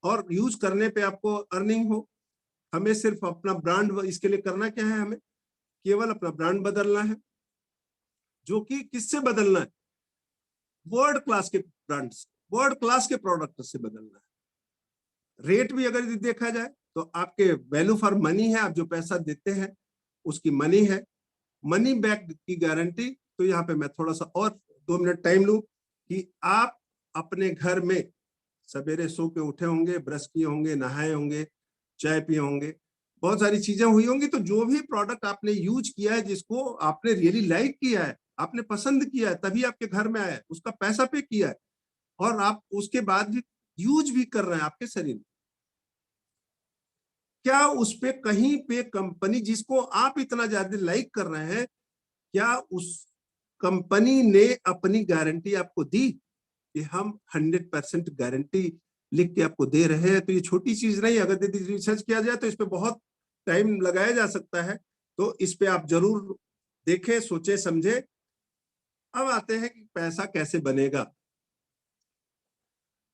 और यूज करने पे आपको अर्निंग हो। हमें सिर्फ अपना ब्रांड, इसके लिए करना क्या है, हमें केवल अपना ब्रांड बदलना है। जो कि किससे बदलना है, वर्ल्ड क्लास के ब्रांड्स, वर्ल्ड क्लास के प्रोडक्ट से बदलना है। रेट भी अगर देखा जाए तो आपके वैल्यू फॉर मनी है, आप जो पैसा देते हैं उसकी मनी है, मनी बैक की गारंटी। तो यहाँ पे मैं थोड़ा सा और 2 मिनट टाइम लूं कि आप अपने घर में सवेरे सो के उठे होंगे, ब्रश किए होंगे, नहाए होंगे, चाय पिए होंगे, बहुत सारी चीजें हुई होंगी। तो जो भी प्रोडक्ट आपने यूज किया है, जिसको आपने रियली लाइक किया है, आपने पसंद किया है, तभी आपके घर में आया है, उसका पैसा पे किया है, और आप उसके बाद भी यूज भी कर रहे हैं आपके शरीर में, क्या उस पे कहीं पे कंपनी जिसको आप इतना ज्यादा लाइक कर रहे हैं, क्या उस कंपनी ने अपनी गारंटी आपको दी कि हम 100% गारंटी लिख के आपको दे रहे हैं? तो ये छोटी चीज नहीं, अगर यदि रिसर्च किया जाए तो इस पे बहुत टाइम लगाया जा सकता है। तो इस पे आप जरूर देखें, सोचे समझे। अब आते हैं कि पैसा कैसे बनेगा।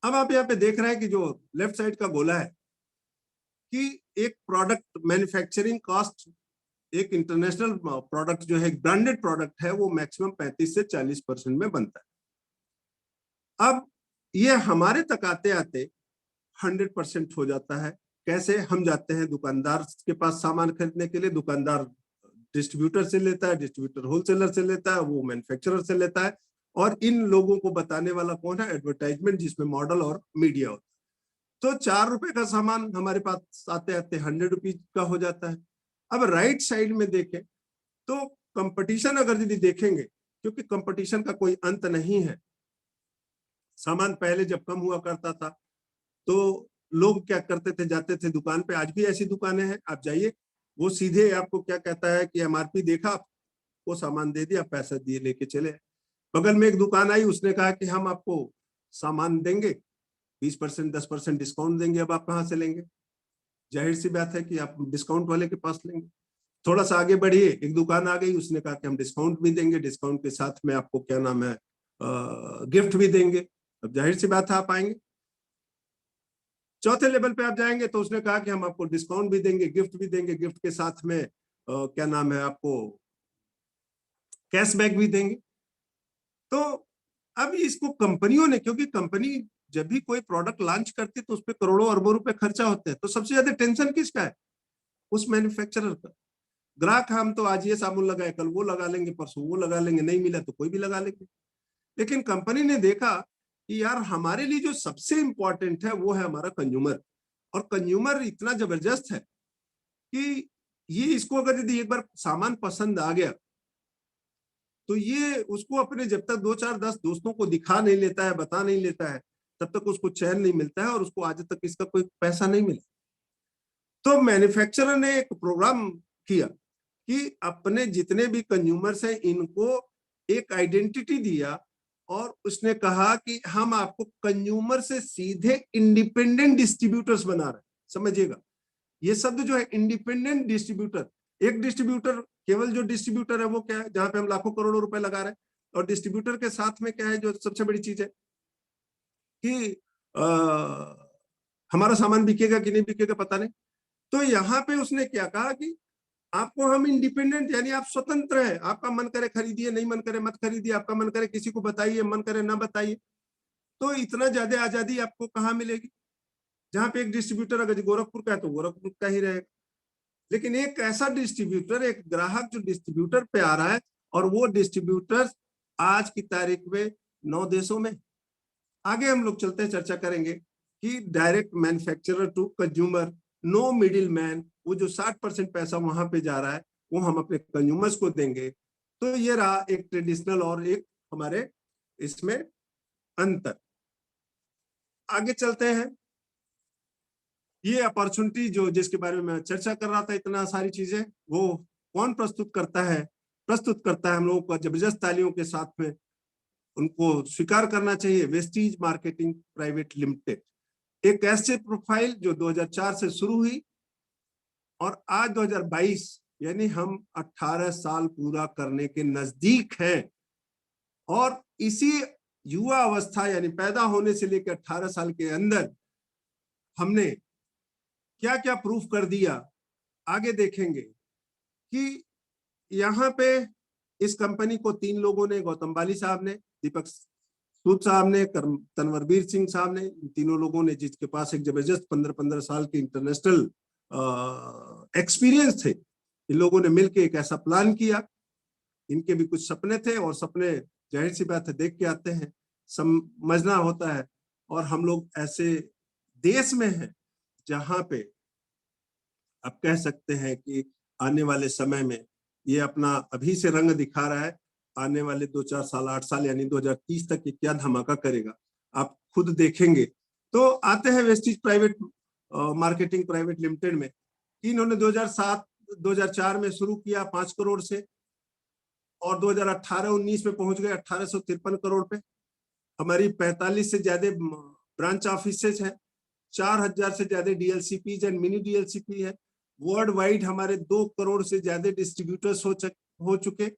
अब आप यहाँ पे देख रहे हैं कि जो लेफ्ट साइड का गोला है कि एक प्रोडक्ट मैन्युफैक्चरिंग कॉस्ट, एक इंटरनेशनल प्रोडक्ट जो है, एक ब्रांडेड प्रोडक्ट है, वो मैक्सिमम 35 से 40% में बनता है। अब ये हमारे तक आते आते 100% हो जाता है। कैसे? हम जाते हैं दुकानदार के पास सामान खरीदने के लिए, दुकानदार डिस्ट्रीब्यूटर से लेता है, डिस्ट्रीब्यूटर होलसेलर से लेता है, वो मैन्युफैक्चरर से लेता है, और इन लोगों को बताने वाला कौन है? एडवर्टाइजमेंट, जिसमें मॉडल और मीडिया होता है। तो 4 रुपए का सामान हमारे पास आते आते 100 रुपीज का हो जाता है। अब राइट साइड में देखें तो कंपटीशन अगर यदि देखेंगे, क्योंकि कंपटीशन का कोई अंत नहीं है। सामान पहले जब कम हुआ करता था तो लोग क्या करते थे, जाते थे दुकान पे, आज भी ऐसी दुकानें हैं, आप जाइए, वो सीधे आपको क्या कहता है कि एमआरपी देखा, आपको सामान दे दिया, पैसा दिए लेके चले। बगल में एक दुकान आई, उसने कहा कि हम आपको सामान देंगे 20%, 10% डिस्काउंट देंगे। अब आप कहाँ से लेंगे? जाहिर सी बात है कि आप डिस्काउंट वाले के पास लेंगे। थोड़ा सा आगे बढ़िए, एक दुकान आ गई, उसने कहा कि हम डिस्काउंट भी देंगे, डिस्काउंट के साथ में आपको क्या नाम है, गिफ्ट भी देंगे। अब जाहिर सी बात है आप आएंगे। चौथे लेवल पे आप जाएंगे तो उसने कहा कि हम आपको डिस्काउंट भी देंगे, गिफ्ट भी देंगे, गिफ्ट के साथ में क्या नाम है, आपको कैशबैक भी देंगे। तो अब इसको कंपनियों ने, क्योंकि कंपनी जब भी कोई प्रोडक्ट लॉन्च करती है तो उस पर करोड़ों अरबों रुपए खर्चा होते हैं, तो सबसे ज्यादा टेंशन किसका है? उस मैन्युफैक्चरर का। ग्राहक, हम तो आज ये साबुन लगाए, कल वो लगा लेंगे, परसों वो लगा लेंगे, नहीं मिला तो कोई भी लगा लेंगे। लेकिन कंपनी ने देखा कि यार हमारे लिए जो सबसे इंपॉर्टेंट है वो है हमारा कंज्यूमर, और कंज्यूमर इतना जबरदस्त है कि ये इसको अगर यदि एक बार सामान पसंद आ गया तो ये उसको अपने, जब तक 2 4 10 दोस्तों को दिखा नहीं लेता है, बता नहीं लेता है, तब तक उसको चैन नहीं मिलता है, और उसको आज तक इसका कोई पैसा नहीं मिला। तो मैन्युफैक्चरर ने एक प्रोग्राम किया कि अपने जितने भी कंज्यूमर्स हैं इनको एक आइडेंटिटी दिया, और उसने कहा कि हम आपको कंज्यूमर से सीधे इंडिपेंडेंट डिस्ट्रीब्यूटर्स बना रहे हैं। समझिएगा, ये शब्द जो है इंडिपेंडेंट डिस्ट्रीब्यूटर, एक डिस्ट्रीब्यूटर, केवल जो डिस्ट्रीब्यूटर है वो क्या है, जहां पे हम लाखों करोड़ों रुपए लगा रहे हैं, और डिस्ट्रीब्यूटर के साथ में क्या है जो सबसे बड़ी चीज है कि हमारा सामान बिकेगा कि नहीं बिकेगा पता नहीं। तो यहाँ पे उसने क्या कहा कि आपको हम इंडिपेंडेंट, यानी आप स्वतंत्र है, आपका मन करे खरीदिए, नहीं मन करे मत खरीदिए, आपका मन करे किसी को बताइए, मन करे ना बताइए। तो इतना ज्यादा आजादी आपको कहाँ मिलेगी? जहां पे एक डिस्ट्रीब्यूटर अगर गोरखपुर का है तो गोरखपुर का ही रहेगा, लेकिन एक ऐसा डिस्ट्रीब्यूटर, एक ग्राहक जो डिस्ट्रीब्यूटर पे आ रहा है, और वो डिस्ट्रीब्यूटर आज की तारीख में 9 देशों में। आगे हम लोग चलते हैं, चर्चा करेंगे कि direct manufacturer to consumer, no middle man, वो जो 60% पैसा वहां पे जा रहा है वो हम अपने कंज्यूमर्स को देंगे। तो ये रहा एक ट्रेडिशनल और एक हमारे इसमें अंतर। आगे चलते हैं। ये अपॉर्चुनिटी जो जिसके बारे में मैं चर्चा कर रहा था, इतना सारी चीजें, वो कौन प्रस्तुत करता है? प्रस्तुत करता है हम लोगों को जबरदस्त तालियों के साथ में, उनको स्वीकार करना चाहिए, वेस्टीज मार्केटिंग प्राइवेट लिमिटेड। एक ऐसे प्रोफाइल जो 2004 से शुरू हुई और आज 2022, यानी हम 18 साल पूरा करने के नजदीक हैं, और इसी युवा अवस्था यानी पैदा होने से लेकर 18 साल के अंदर हमने क्या क्या प्रूफ कर दिया, आगे देखेंगे कि यहाँ पे इस कंपनी को 3 लोगों ने, गौतम बाली साहब ने, दीपक सूद साहब ने, तनवरबीर सिंह साहब ने, इन तीनों लोगों ने, जिसके पास एक जबरदस्त 15-15 साल के इंटरनेशनल एक्सपीरियंस थे, इन लोगों ने मिलकर एक ऐसा प्लान किया। इनके भी कुछ सपने थे और सपने जाहिर सी बात है देख के आते हैं, समझना होता है। और हम लोग ऐसे देश में हैं जहां पे आप कह सकते हैं कि आने वाले समय में ये अपना अभी से रंग दिखा रहा है, आने वाले 2-4 साल, 8 साल यानी 2030 तक ये क्या धमाका करेगा आप खुद देखेंगे। तो आते हैं Vestige private marketing private limited में। इन्होंने 2004 में शुरू किया 5 करोड़ से, और 2018-19 में पहुंच गए 1853 करोड़ पे। हमारी 45 से ज्यादा ब्रांच ऑफिसेज है, 4000 से ज्यादा डीएलसीपी एंड मिनी डीएलसीपी है। वर्ल्ड वाइड हमारे 2 करोड़ से ज्यादा डिस्ट्रीब्यूटर्स हो चुके।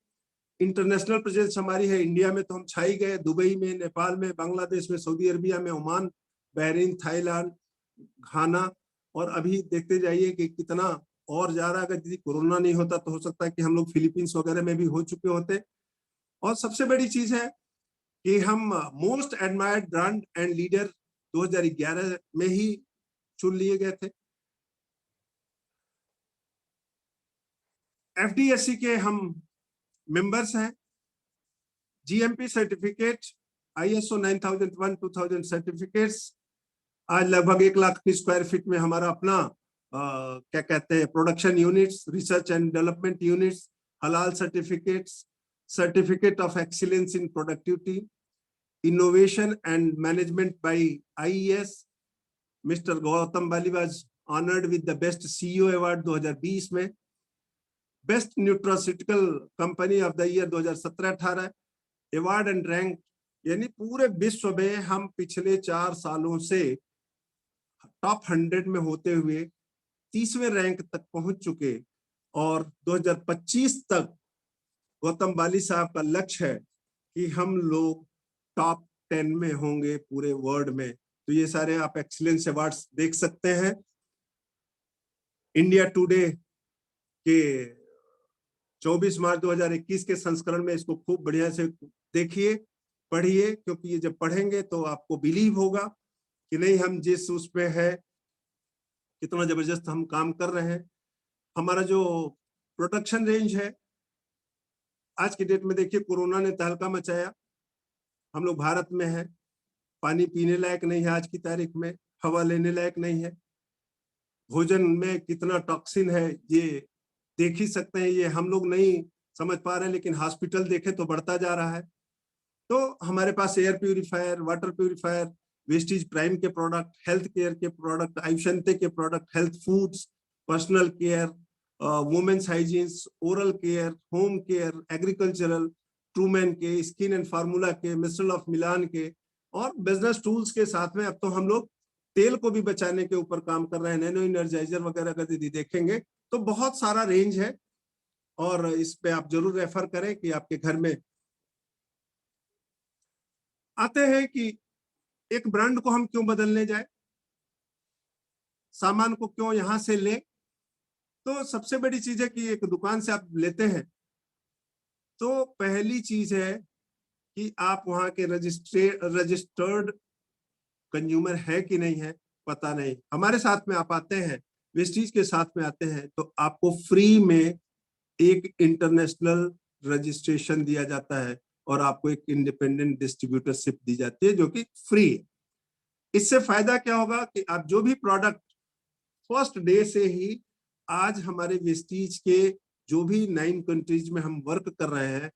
इंटरनेशनल प्रेजेंस हमारी है, इंडिया में तो हम छाई गए, दुबई में, नेपाल में, बांग्लादेश में, सऊदी अरबिया में, ओमान, बहरीन, थाईलैंड, घाना, और अभी देखते जाइए कि कितना और जा रहा है। अगर यदि कोरोना नहीं होता तो हो सकता है कि हम लोग फिलीपींस वगैरह में भी हो चुके होते। और सबसे बड़ी चीज है कि हम most admired brand and leader 2011 में ही चुन लिए गए थे। एफडीएससी के हम मेंबर्स हैं। जीएमपी सर्टिफिकेट, आईएसओ 9001-2000 सर्टिफिकेट्स, आज लगभग 1 लाख की स्क्वायर फीट में हमारा अपना क्या कहते हैं production units, research and development units, हलाल certificates, certificate of excellence in productivity, innovation and management by IES. Mister Gautam Bali was honoured with the best CEO award 2020 में। Best nutraceutical company of the year 2017-18 award and rank, यानी पूरे विश्व में हम पिछले 4 सालों से टॉप 100 में होते हुए 30वें रैंक तक पहुंच चुके। और 2025 तक गौतम बाली साहब का लक्ष्य है कि हम लोग टॉप 10 में होंगे पूरे वर्ल्ड में। तो ये सारे आप एक्सीलेंस अवार्ड्स देख सकते हैं। इंडिया टुडे के 24 मार्च 2021 के संस्करण में इसको खूब बढ़िया से देखिए, पढ़िए, क्योंकि ये जब पढ़ेंगे तो आपको बिलीव होगा कि नहीं हम जिस उस पे है कितना जबरदस्त हम काम कर रहे हैं। हमारा जो प्रोडक्शन रेंज है आज की डेट में, देखिए कोरोना ने तहलका मचाया, हम लोग भारत में है, पानी पीने लायक नहीं है आज की तारीख में, हवा लेने लायक नहीं है, भोजन में कितना टॉक्सिन है ये देख ही सकते हैं। ये हम लोग नहीं समझ पा रहे हैं, लेकिन हॉस्पिटल देखे तो बढ़ता जा रहा है। तो हमारे पास air purifier, water purifier, Vestige prime के प्रोडक्ट, हेल्थ केयर के प्रोडक्ट, आयुषंते के product, health foods, personal care, women's hygienes, oral care, home care, agricultural, Trueman के, स्किन एंड फार्मूला के, मिस्ट्रल ऑफ मिलान के, और बिजनेस टूल्स के साथ में अब तो हम लोग तेल को भी बचाने के ऊपर काम कर रहे हैं। नैनो एनर्जाइजर वगैरह का यदि देखेंगे तो बहुत सारा रेंज है, और इस पे आप जरूर रेफर करें कि आपके घर में। आते हैं कि एक ब्रांड को हम क्यों बदलने जाए, सामान को क्यों यहां से लें। तो सबसे बड़ी चीज है कि एक दुकान से आप लेते हैं तो पहली चीज है कि आप वहां के रजिस्टर्ड कंज्यूमर है कि नहीं है, पता नहीं। हमारे साथ में आप आते हैं, वेस्टीज के साथ में आते हैं, तो आपको फ्री में एक इंटरनेशनल रजिस्ट्रेशन दिया जाता है और आपको एक इंडिपेंडेंट डिस्ट्रीब्यूटरशिप दी जाती है जो कि फ्री है। इससे फायदा क्या होगा कि आप जो भी प्रोडक्ट फर्स्ट डे से ही, आज हमारे वेस्टीज के जो भी 9 कंट्रीज में हम वर्क कर रहे हैं,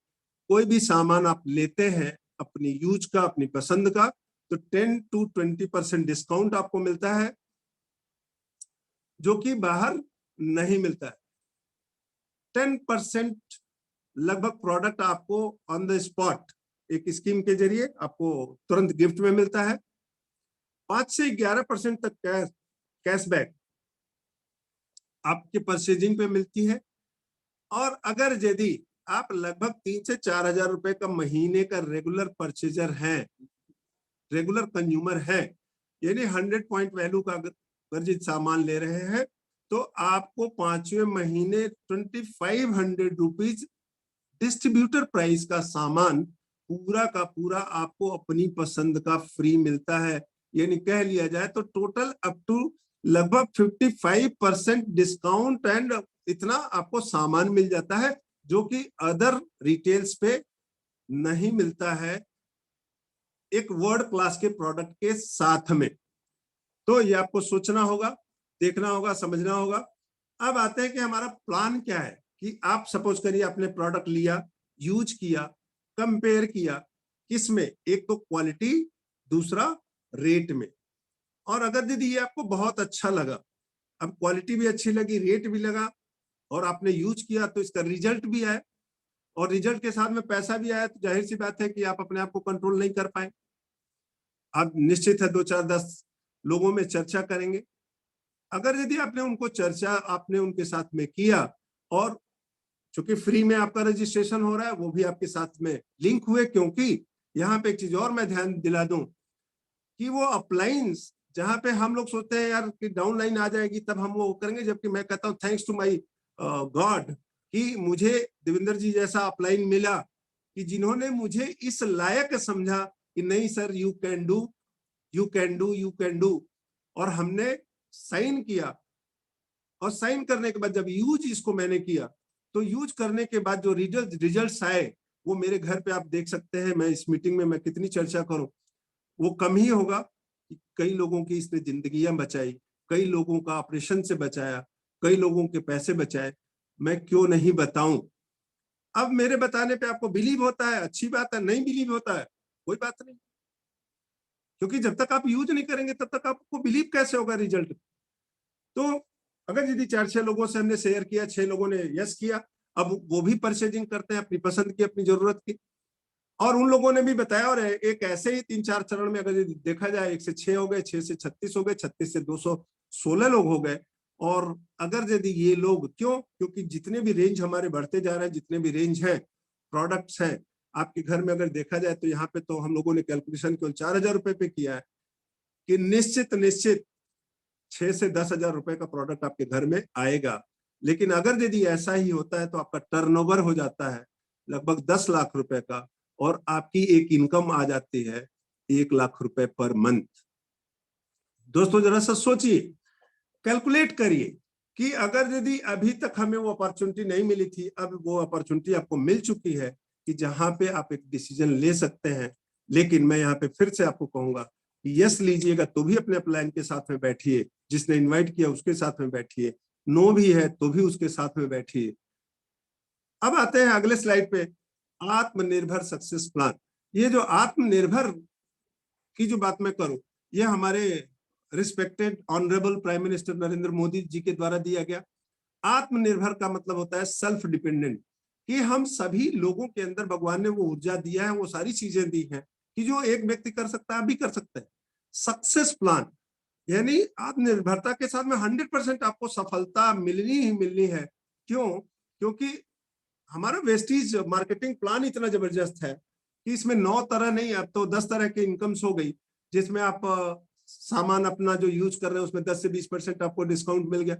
कोई भी सामान आप लेते हैं अपनी यूज का, अपनी पसंद का, तो 10 to 20% डिस्काउंट आपको मिलता है, जो कि बाहर नहीं मिलता है। 10% लगभग प्रोडक्ट आपको ऑन द स्पॉट एक स्कीम के जरिए आपको तुरंत गिफ्ट में मिलता है। 5 से 11% तक कैशबैक आपके परचेजिंग पे मिलती है। और अगर यदि आप लगभग 3 से 4 हजार रुपए का महीने का रेगुलर परचेजर हैं, रेगुलर कंज्यूमर है, यानी 100 पॉइंट वैल्यू का अगर सामान ले रहे हैं, तो आपको 5वें महीने 2500 रुपीज डिस्ट्रीब्यूटर प्राइस का सामान पूरा का पूरा आपको अपनी पसंद का फ्री मिलता है। यानी कह लिया जाए तो टोटल अप टू लगभग 55% डिस्काउंट एंड इतना आपको सामान मिल जाता है, जो कि अदर रिटेल्स पे नहीं मिलता है एक वर्ल्ड क्लास के प्रोडक्ट के साथ में। तो ये आपको सोचना होगा, देखना होगा, समझना होगा। अब आते हैं कि हमारा प्लान क्या है कि आप सपोज करिए आपने प्रोडक्ट लिया, यूज किया, कंपेयर किया, किसमें, एक तो क्वालिटी, दूसरा रेट में। और अगर दीदी ये आपको बहुत अच्छा लगा, अब क्वालिटी भी अच्छी लगी, रेट भी लगा और आपने यूज किया तो इसका रिजल्ट भी आया और रिजल्ट के साथ में पैसा भी आया, तो जाहिर सी बात है कि आप अपने आप को कंट्रोल नहीं कर पाए। आप निश्चित है 2 4 10 लोगों में चर्चा करेंगे। अगर यदि आपने उनको चर्चा आपने उनके साथ में किया और चूंकि फ्री में आपका रजिस्ट्रेशन हो रहा है, वो भी आपके साथ में लिंक हुए, क्योंकि यहाँ पे एक चीज और मैं ध्यान दिला दूं कि वो अपलाइंस जहां पे हम लोग सोचते हैं यार कि डाउनलाइन आ जाएगी तब हम वो करेंगे, जबकि मैं कहता हूँ थैंक्स टू माय गॉड कि मुझे देवेंद्र जी जैसा अपलाइन मिला कि जिन्होंने मुझे इस लायक समझा कि नहीं sir you can do, you can do, you can do. और हमने साइन किया और साइन करने के बाद जब यूज इसको मैंने किया, तो यूज करने के बाद जो रिजल्ट्स आए वो मेरे घर पे आप देख सकते हैं। मैं इस मीटिंग में मैं कितनी चर्चा करूं वो कम ही होगा। कई लोगों की इसने जिंदगियां बचाई, कई लोगों का ऑपरेशन से बचाया, कई लोगों के पैसे बचाए, मैं क्यों नहीं बताऊं। अब मेरे बताने पे आपको बिलीव होता है, अच्छी बात है, नहीं बिलीव होता है कोई बात नहीं, क्योंकि जब तक आप यूज नहीं करेंगे तब तक आपको बिलीव कैसे होगा रिजल्ट। तो अगर यदि 4-6 लोगों से हमने शेयर किया, 6 लोगों ने यस किया, अब वो भी परचेजिंग करते हैं अपनी पसंद की, अपनी जरूरत की, और उन लोगों ने भी बताया। और एक ऐसे ही 3-4 चरण में अगर देखा जाए, 1 से 6 हो गए, 6 से 36 हो गए, 36 से 216 लोग हो गए। और अगर यदि ये लोग, क्यों, क्योंकि जितने भी रेंज हमारे बढ़ते जा रहे हैं, जितने भी रेंज है प्रोडक्ट्स हैं आपके घर में, अगर देखा जाए तो यहाँ पे तो हम लोगों ने कैलकुलेशन केवल 4,000 रुपए पे किया है कि निश्चित 6 से 10,000 रुपए का प्रोडक्ट आपके घर में आएगा। लेकिन अगर यदि ऐसा ही होता है तो आपका टर्नओवर हो जाता है लगभग 10 लाख रुपए का, और आपकी एक इनकम आ जाती है 1 लाख रुपए पर मंथ। दोस्तों जरा सा सोचिए, कैलकुलेट करिए कि अगर यदि अभी तक हमें वो अपॉर्चुनिटी नहीं मिली थी, अब वो अपॉर्चुनिटी आपको मिल चुकी है कि जहां पे आप एक डिसीजन ले सकते हैं। लेकिन मैं यहाँ पे फिर से आपको कहूंगा कि यस लीजिएगा तो भी अपने प्लान के साथ में बैठिए, जिसने इन्वाइट किया उसके साथ में बैठिए, नो भी है तो भी उसके साथ में बैठिए। अब आते हैं अगले स्लाइड पे, आत्मनिर्भर सक्सेस प्लान। ये जो आत्मनिर्भर की जो बात मैं करूं, ये हमारे respected honourable prime minister Narendra Modi ji के द्वारा दिया गया। आत्मनिर्भर का मतलब होता है सेल्फ डिपेंडेंट, कि हम सभी लोगों के अंदर भगवान ने वो ऊर्जा दिया है, वो सारी चीजें दी हैं कि जो एक व्यक्ति कर सकता है आप भी कर सकते हैं। सक्सेस प्लान यानी आत्मनिर्भरता के साथ में 100% आपको सफलता मिलनी ही मिलनी है। क्यों? क्योंकि हमारा वेस्टीज मार्केटिंग प्लान इतना जबरदस्त है कि इसमें 9 तरह नहीं, अब तो 10 तरह की इनकम्स हो गई, जिसमें आप सामान अपना जो यूज कर रहे हैं उसमें 10 से 20% आपको डिस्काउंट मिल गया,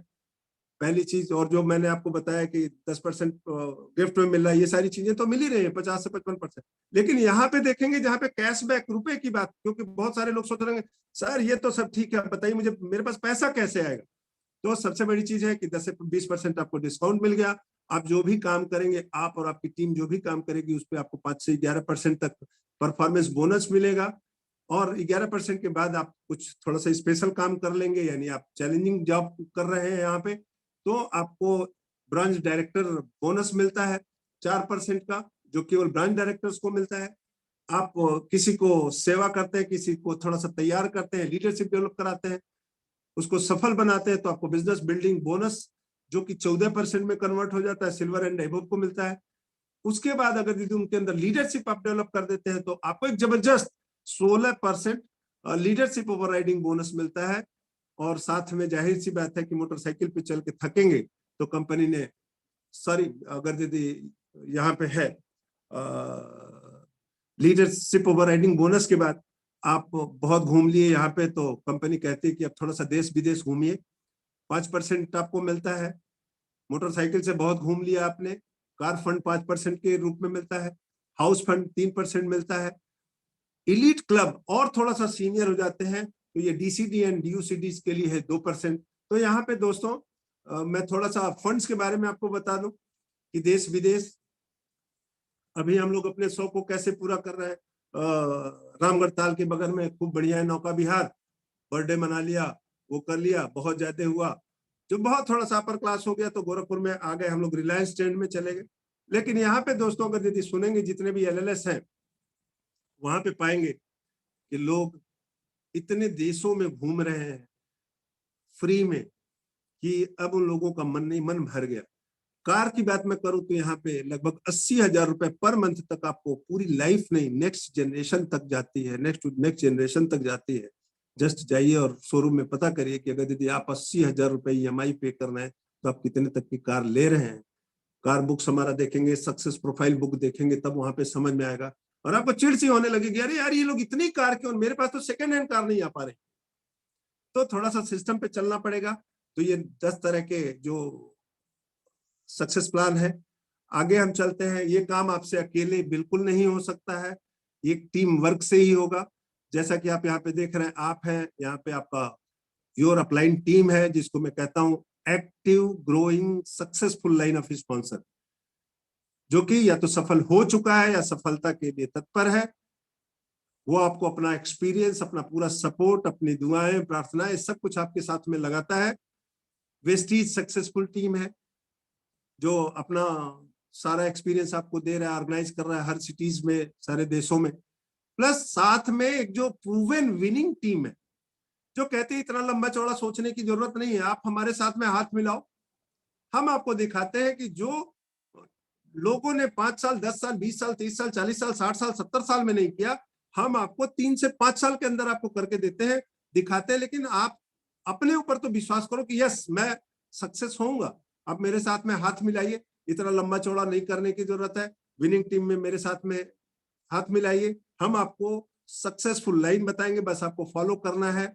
पहली चीज। और जो मैंने आपको बताया कि 10% गिफ्ट में मिल रहा है, ये सारी चीजें तो मिल ही रही है, 50 से 55%। लेकिन यहाँ पे देखेंगे जहाँ पे कैशबैक रुपए की बात, क्योंकि बहुत सारे लोग सोच रहे हैं सर ये तो सब ठीक है, बताइए मुझे मेरे पास पैसा कैसे आएगा। तो सबसे बड़ी चीज है कि 10 से 20% आपको डिस्काउंट मिल गया। आप जो भी काम करेंगे, आप और आपकी टीम जो भी काम करेगी, उस पर आपको 5 से 11% तक परफॉर्मेंस बोनस मिलेगा। और 11% के बाद आप कुछ थोड़ा सा स्पेशल काम कर लेंगे, यानी आप चैलेंजिंग जॉब कर रहे हैं यहाँ पे, तो आपको ब्रांच डायरेक्टर बोनस मिलता है 4% का, जो केवल ब्रांच डायरेक्टर्स को मिलता है। आप किसी को सेवा करते हैं, किसी को थोड़ा सा तैयार करते हैं, लीडरशिप डेवलप कराते हैं, उसको सफल बनाते हैं, तो आपको बिजनेस बिल्डिंग बोनस जो कि 14% में कन्वर्ट हो जाता है, सिल्वर एंड एबव को मिलता है। उसके बाद अगर यदि उनके अंदर लीडरशिप आप डेवलप कर देते हैं तो आपको एक जबरदस्त 16% लीडरशिप ओवरराइडिंग बोनस मिलता है। और साथ में जाहिर सी बात है कि मोटरसाइकिल पे चल के थकेंगे तो कंपनी ने, सॉरी अगर यदि यहाँ पे है लीडरशिप ओवरराइडिंग बोनस के बाद आप बहुत घूम लिए यहाँ पे, तो कंपनी कहती है कि अब थोड़ा सा देश विदेश घूमिए, 5% आपको मिलता है। मोटरसाइकिल से बहुत घूम लिया आपने, कार फंड 5% के रूप में मिलता है, हाउस फंड 3% मिलता है। इलीट क्लब और थोड़ा सा सीनियर हो जाते हैं तो ये डीसीडी एंड डीयूसीडी के लिए है 2%। तो यहाँ पे दोस्तों मैं थोड़ा सा फंड्स के बारे में आपको बता दूं कि देश विदेश अभी हम लोग अपने शौक को कैसे पूरा कर रहे हैं। रामगढ़ ताल के बगल में खूब बढ़िया है नौका विहार, बर्थडे मना लिया, वो कर लिया, बहुत ज्यादा हुआ। जो बहुत थोड़ा सा अपर क्लास हो गया तो गोरखपुर में आ गए हम लोग, रिलायंस ट्रेंड में चले गए। लेकिन यहाँ पे दोस्तों अगर यदि सुनेंगे जितने भी एलएलएस हैं वहां पे पाएंगे कि लोग इतने देशों में घूम रहे हैं फ्री में कि अब उन लोगों का मन नहीं, मन भर गया। कार की बात मैं करूं तो यहाँ पे लगभग 80,000 रुपए पर मंथ तक आपको पूरी लाइफ नहीं नेक्स्ट जनरेशन तक जाती है, नेक्स्ट जनरेशन तक जाती है। जस्ट जाइए और शोरूम में पता करिए कि अगर यदि आप 80,000 रुपए EMI पे कर रहे हैं तो आप कितने तक की कार ले रहे हैं। कार बुक्स हमारा देखेंगे, सक्सेस प्रोफाइल बुक देखेंगे, तब वहां पे समझ में आएगा। और आपको चिड़ सी होने लगेगी, अरे यार ये लोग इतनी कार क्यों, मेरे पास तो सेकेंड हैंड कार नहीं आ पा रही। तो थोड़ा सा सिस्टम पे चलना पड़ेगा। तो ये 10 तरह के जो सक्सेस प्लान है। आगे हम चलते हैं। ये काम आपसे अकेले बिल्कुल नहीं हो सकता है, ये टीम वर्क से ही होगा। जैसा कि आप यहाँ पे देख रहे हैं, आप हैं यहाँ पे, आपका योर अपलाइन टीम है जिसको मैं कहता हूं active growing successful line of sponsor, जो कि या तो सफल हो चुका है या सफलता के लिए तत्पर है। वो आपको अपना एक्सपीरियंस, अपना पूरा सपोर्ट, अपनी दुआएं, प्रार्थनाएं, सब कुछ आपके साथ में लगाता है। वेस्टीज सक्सेसफुल टीम है जो अपना सारा एक्सपीरियंस आपको दे रहा है, ऑर्गेनाइज कर रहा है हर सिटीज में, सारे देशों में। प्लस साथ में एक जो प्रूवन विनिंग टीम है जो कहते हैं इतना लंबा चौड़ा सोचने की जरूरत नहीं है, आप हमारे साथ में हाथ मिलाओ। हम आपको दिखाते हैं कि जो लोगों ने 5 साल, 10 साल, 20 साल, 30 साल, 40 साल, 60 साल, 70 साल में नहीं किया, हम आपको 3 से 5 साल के अंदर आपको करके देते हैं, दिखाते हैं। लेकिन आप अपने ऊपर तो विश्वास करो कि यस मैं सक्सेस होऊंगा। आप मेरे साथ में हाथ मिलाइए, इतना लंबा चौड़ा नहीं करने की जरूरत है। विनिंग टीम में मेरे साथ में हाथ मिलाइए, हम आपको सक्सेसफुल लाइन बताएंगे, बस आपको फॉलो करना है।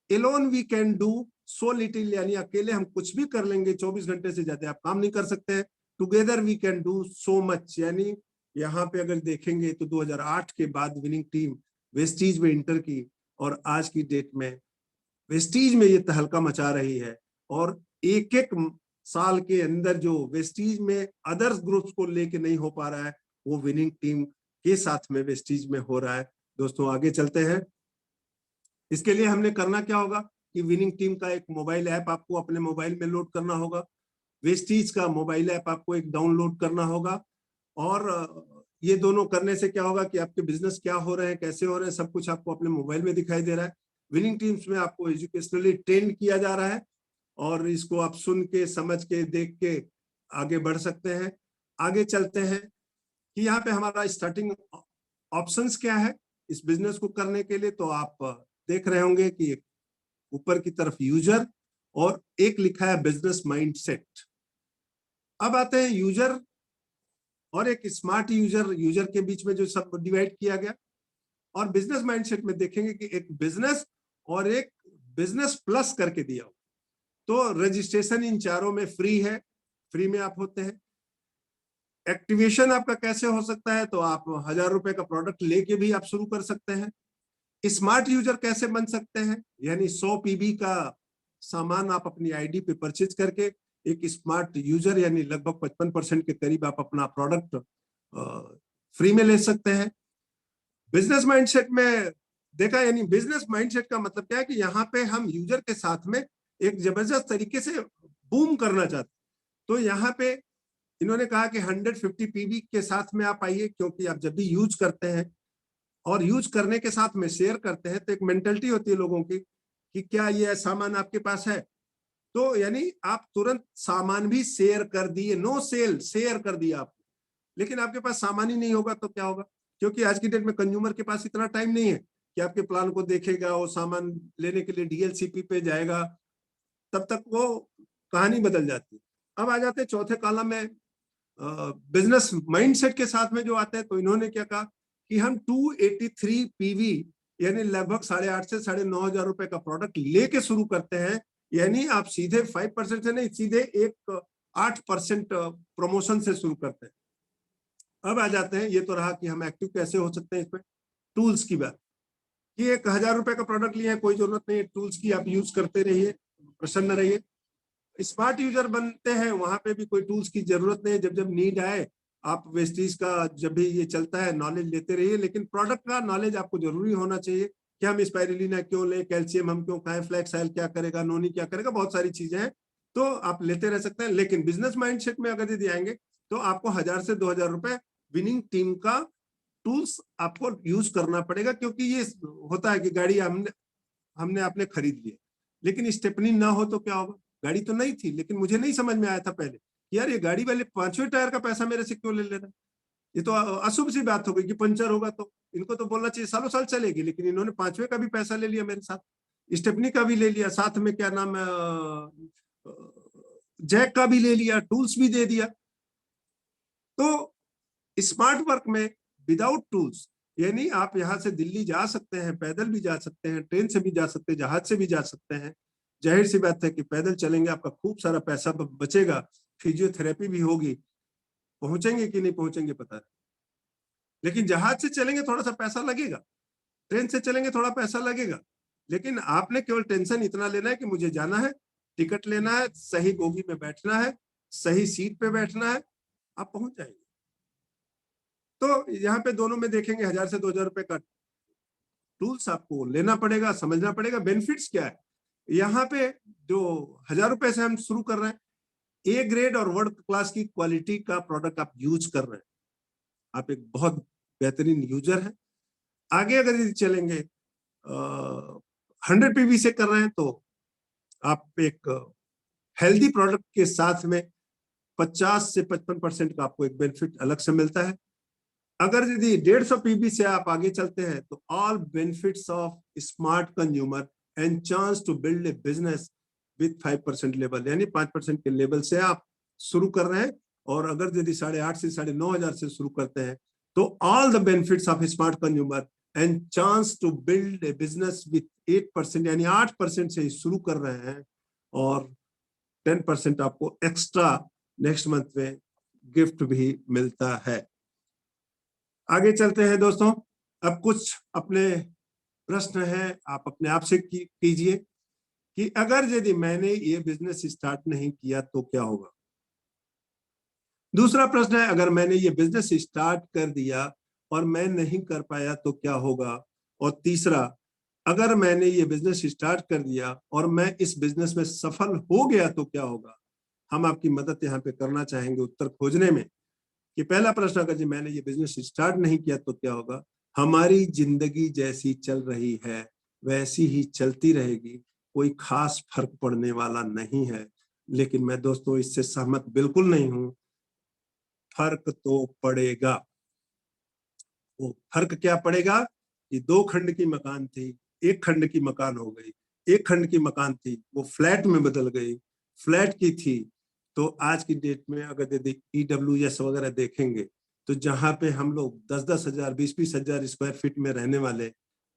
Alone we can do so little, यानी अकेले हम कुछ भी कर लेंगे, 24 घंटे से ज्यादा आप काम नहीं कर सकते हैं। Together we can do so much, यानी यहाँ पे अगर देखेंगे तो 2008 के बाद विनिंग टीम वेस्टीज में इंटर की और आज की डेट में वेस्टीज में ये तहलका मचा रही है। और एक एक साल के अंदर जो वेस्टीज में अदर्स ग्रुप्स को लेके नहीं हो पा रहा है, वो विनिंग टीम के साथ में वेस्टीज में हो रहा है। दोस्तों आगे चलते हैं। इसके लिए हमने करना क्या होगा कि विनिंग टीम का एक मोबाइल ऐप आपको अपने मोबाइल में लोड करना होगा, वेस्टीज का मोबाइल ऐप आपको एक डाउनलोड करना होगा। और ये दोनों करने से क्या होगा कि आपके बिजनेस क्या हो रहे हैं, कैसे हो रहे हैं, सब कुछ आपको अपने मोबाइल में दिखाई दे रहा है। विनिंग टीम्स में आपको एजुकेशनली ट्रेन किया जा रहा है और इसको आप सुन के, समझ के, देख के आगे बढ़ सकते हैं। आगे चलते हैं कि यहाँ पे हमारा स्टार्टिंग ऑप्शंस क्या है इस बिजनेस को करने के लिए। तो आप देख रहे होंगे कि ऊपर की तरफ यूजर और एक लिखा है बिजनेस माइंडसेट। अब आते हैं यूजर और एक स्मार्ट यूजर, यूजर के बीच में जो सब डिवाइड किया गया। और बिजनेस माइंडसेट में देखेंगे कि एक बिजनेस और एक बिजनेस प्लस करके दिया हो। तो रजिस्ट्रेशन इन चारों में फ्री है, फ्री में आप होते हैं। एक्टिवेशन आपका कैसे हो सकता है, तो आप 1000 रुपए का प्रोडक्ट लेके भी आप शुरू कर सकते हैं। स्मार्ट यूजर कैसे बन सकते हैं, यानी 100 PB का सामान आप अपनी आईडी पे परचेज करके एक स्मार्ट यूजर यानी लगभग 55% के करीब आप अपना प्रोडक्ट फ्री में ले सकते हैं। बिजनेस माइंडसेट में देखा, यानी बिजनेस माइंडसेट का मतलब क्या है कि यहाँ पे हम यूजर के साथ में एक जबरदस्त तरीके से बूम करना चाहते हैं। तो यहाँ पे इन्होंने कहा कि 150 PB के साथ में आप आइए, क्योंकि आप जब भी यूज करते हैं और यूज करने के साथ में शेयर करते हैं तो एक मेंटलिटी होती है लोगों की कि क्या ये सामान आपके पास है, तो यानी आप तुरंत सामान भी शेयर कर दिए, नो सेल, शेयर कर दिया आप। लेकिन आपके पास सामान ही नहीं होगा तो क्या होगा, क्योंकि आज की डेट में कंज्यूमर के पास इतना टाइम नहीं है कि आपके प्लान को देखेगा, वो सामान लेने के लिए DLCP पे जाएगा, तब तक वो कहानी बदल जाती है। अब आ जाते हैं चौथे कॉलम में बिजनेस माइंडसेट के साथ में जो आते हैं। तो इन्होंने क्या कहा कि हम 283 PV यानी लगभग 8,500 से 9,500 रुपए का प्रोडक्ट लेके शुरू करते हैं। यानी आप सीधे 5% से नहीं, सीधे एक 8% प्रमोशन से शुरू करते हैं। अब आ जाते हैं, ये तो रहा कि हम एक्टिव कैसे हो सकते हैं इसमें, टूल्स की बात। ये 1000 रुपए का प्रोडक्ट लिया है, कोई जरूरत नहीं है टूल्स की, आप यूज करते रहिए, प्रसन्न रहिए। स्मार्ट यूजर बनते हैं, वहां पे भी कोई टूल्स की जरूरत नहीं है। जब जब नीड आए, आप वेस्टीज का जब भी ये चलता है नॉलेज लेते रहिए, लेकिन प्रोडक्ट का नॉलेज आपको जरूरी होना चाहिए कि हम स्पाइरुलिना क्यों लें, कैल्शियम हम क्यों खाएं, फ्लैक्स ऑयल क्या करेगा, नोनी क्या करेगा, बहुत सारी चीजें हैं, तो आप लेते रह सकते हैं। लेकिन बिजनेस माइंडसेट में अगर यदि आएंगे तो आपको 1000 से 2000 रुपए विनिंग टीम का टूल्स आपको यूज करना पड़ेगा, क्योंकि ये होता है कि गाड़ी हमने आपने खरीद ली, लेकिन स्टेपनी ना हो तो क्या होगा। गाड़ी तो नहीं थी, लेकिन मुझे नहीं समझ में आया था पहले कि यार ये गाड़ी वाले 5वें टायर का पैसा मेरे से क्यों ले रहे हैं। ये तो अशुभ सी बात हो गई कि पंचर होगा तो इनको तो बोलना चाहिए सालों साल चलेगी, लेकिन इन्होंने 5वें का भी पैसा ले लिया मेरे साथ, स्टेपनी का भी ले लिया, साथ में क्या नाम जैक का भी ले लिया, टूल्स भी दे दिया। तो स्मार्ट वर्क में विदाउट टूल्स, यानी आप यहाँ से दिल्ली जा सकते हैं, पैदल भी जा सकते हैं, ट्रेन से भी जा सकते हैं, जहाज से भी जा सकते हैं। जाहिर सी बात है कि पैदल चलेंगे आपका खूब सारा पैसा बचेगा, फिजियोथेरेपी भी होगी, पहुंचेंगे कि नहीं पहुंचेंगे पता नहीं, लेकिन जहाज से चलेंगे थोड़ा सा पैसा लगेगा, ट्रेन से चलेंगे थोड़ा पैसा लगेगा, लेकिन आपने केवल टेंशन इतना लेना है कि मुझे जाना है, टिकट लेना है, सही बोगी में बैठना है, सही सीट पे बैठना है, आप पहुंच जाएंगे। तो यहाँ पे दोनों में देखेंगे 1000 से 2000 रुपए का टूल्स आपको लेना पड़ेगा, समझना पड़ेगा। बेनिफिट्स क्या है यहाँ पे, जो 1000 रुपए से हम शुरू कर रहे हैं, ए ग्रेड और वर्ल्ड क्लास की क्वालिटी का प्रोडक्ट आप यूज कर रहे हैं, आप एक बहुत बेहतरीन यूजर हैं। आगे अगर यदि चलेंगे 100 पीवी से कर रहे हैं तो आप एक हेल्दी प्रोडक्ट के साथ में 50 से 55% का आपको एक बेनिफिट अलग से मिलता है। अगर यदि 150 पीबी से आप आगे चलते हैं तो all benefits of smart consumer and chance to build a business with 5% level, यानी 5% के लेवल से आप शुरू कर रहे हैं। और अगर यदि 8,500 से 9,500 से शुरू करते हैं तो all the benefits of smart consumer and chance to build a business with 8%, यानी 8% से शुरू कर रहे हैं, और 10% आपको एक्स्ट्रा नेक्स्ट मंथ में गिफ्ट भी मिलता है। आगे चलते हैं दोस्तों, अब कुछ अपने प्रश्न हैं, आप अपने आप से कीजिए कि अगर यदि मैंने ये बिजनेस स्टार्ट नहीं किया तो क्या होगा। दूसरा प्रश्न है, अगर मैंने ये बिजनेस स्टार्ट कर दिया और मैं नहीं कर पाया तो क्या होगा। और तीसरा, अगर मैंने ये बिजनेस स्टार्ट कर दिया और मैं इस बिजनेस में सफल हो गया तो क्या होगा। हम आपकी मदद यहाँ पे करना चाहेंगे उत्तर खोजने में कि पहला प्रश्न, अगर जी मैंने ये बिजनेस स्टार्ट नहीं किया तो क्या होगा। हमारी जिंदगी जैसी चल रही है वैसी ही चलती रहेगी, कोई खास फर्क पड़ने वाला नहीं है। लेकिन मैं दोस्तों इससे सहमत बिल्कुल नहीं हूं, फर्क तो पड़ेगा। वो फर्क क्या पड़ेगा कि 2 खंड की मकान थी, 1 खंड की मकान हो गई, 1 खंड की मकान थी वो फ्लैट में बदल गई, फ्लैट की थी तो आज की डेट में अगर यदि EWS वगैरह देखेंगे तो जहां पे हम लोग 10-10 हजार 20-20 हजार स्क्वायर फीट में रहने वाले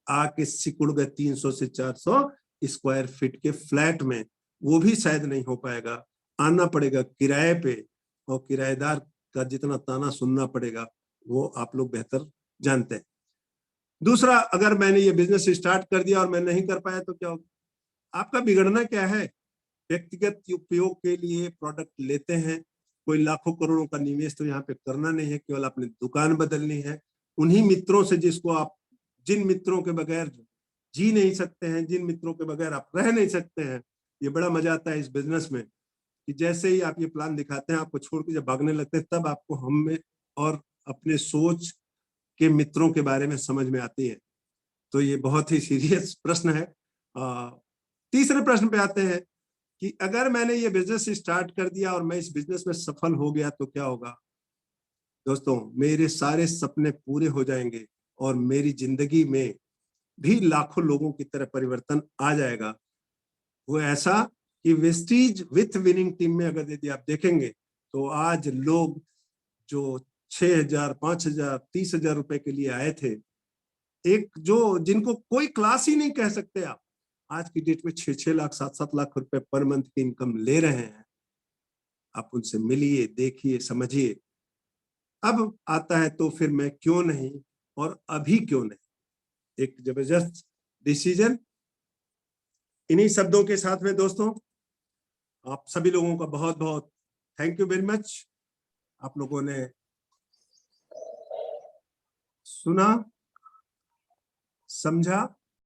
आके सिकुड़ गए 300 से 400 स्क्वायर फीट के फ्लैट में, वो भी शायद नहीं हो पाएगा, आना पड़ेगा किराए पे, और किराएदार का जितना ताना सुनना पड़ेगा वो आप लोग बेहतर जानते हैं। दूसरा, अगर मैंने ये बिजनेस स्टार्ट कर दिया और मैं नहीं कर पाया तो क्या होगा। आपका बिगड़ना क्या है, व्यक्तिगत उपयोग के लिए प्रोडक्ट लेते हैं, कोई लाखों करोड़ों का निवेश तो यहाँ पे करना नहीं है, केवल अपनी दुकान बदलनी है। उन्हीं मित्रों से जिसको आप, जिन मित्रों के बगैर जी नहीं सकते हैं, जिन मित्रों के बगैर आप रह नहीं सकते हैं। ये बड़ा मजा आता है इस बिजनेस में कि जैसे ही आप ये प्लान दिखाते हैं, आपको छोड़ के जब भागने लगते हैं तब आपको हम में और अपने सोच के मित्रों के बारे में समझ में आती है। तो ये बहुत ही सीरियस प्रश्न है। तीसरे प्रश्न पे आते हैं कि अगर मैंने ये बिजनेस स्टार्ट कर दिया और मैं इस बिजनेस में सफल हो गया तो क्या होगा। दोस्तों, मेरे सारे सपने पूरे हो जाएंगे और मेरी जिंदगी में भी लाखों लोगों की तरह परिवर्तन आ जाएगा। वो ऐसा कि वेस्टीज विथ विनिंग टीम में अगर यदि आप देखेंगे तो आज लोग जो 6,000, 5,000, 30,000 रुपए के लिए आए थे, एक जो जिनको कोई क्लास ही नहीं कह सकते आप, आज की डेट में 6-6 लाख 7-7 लाख रुपए पर मंथ की इनकम ले रहे हैं। आप उनसे मिलिए, देखिए, समझिए। अब आता है तो फिर मैं क्यों नहीं और अभी क्यों नहीं, एक जबरदस्त डिसीजन। इन्हीं शब्दों के साथ में दोस्तों आप सभी लोगों का बहुत बहुत थैंक यू वेरी मच। आप लोगों ने सुना, समझा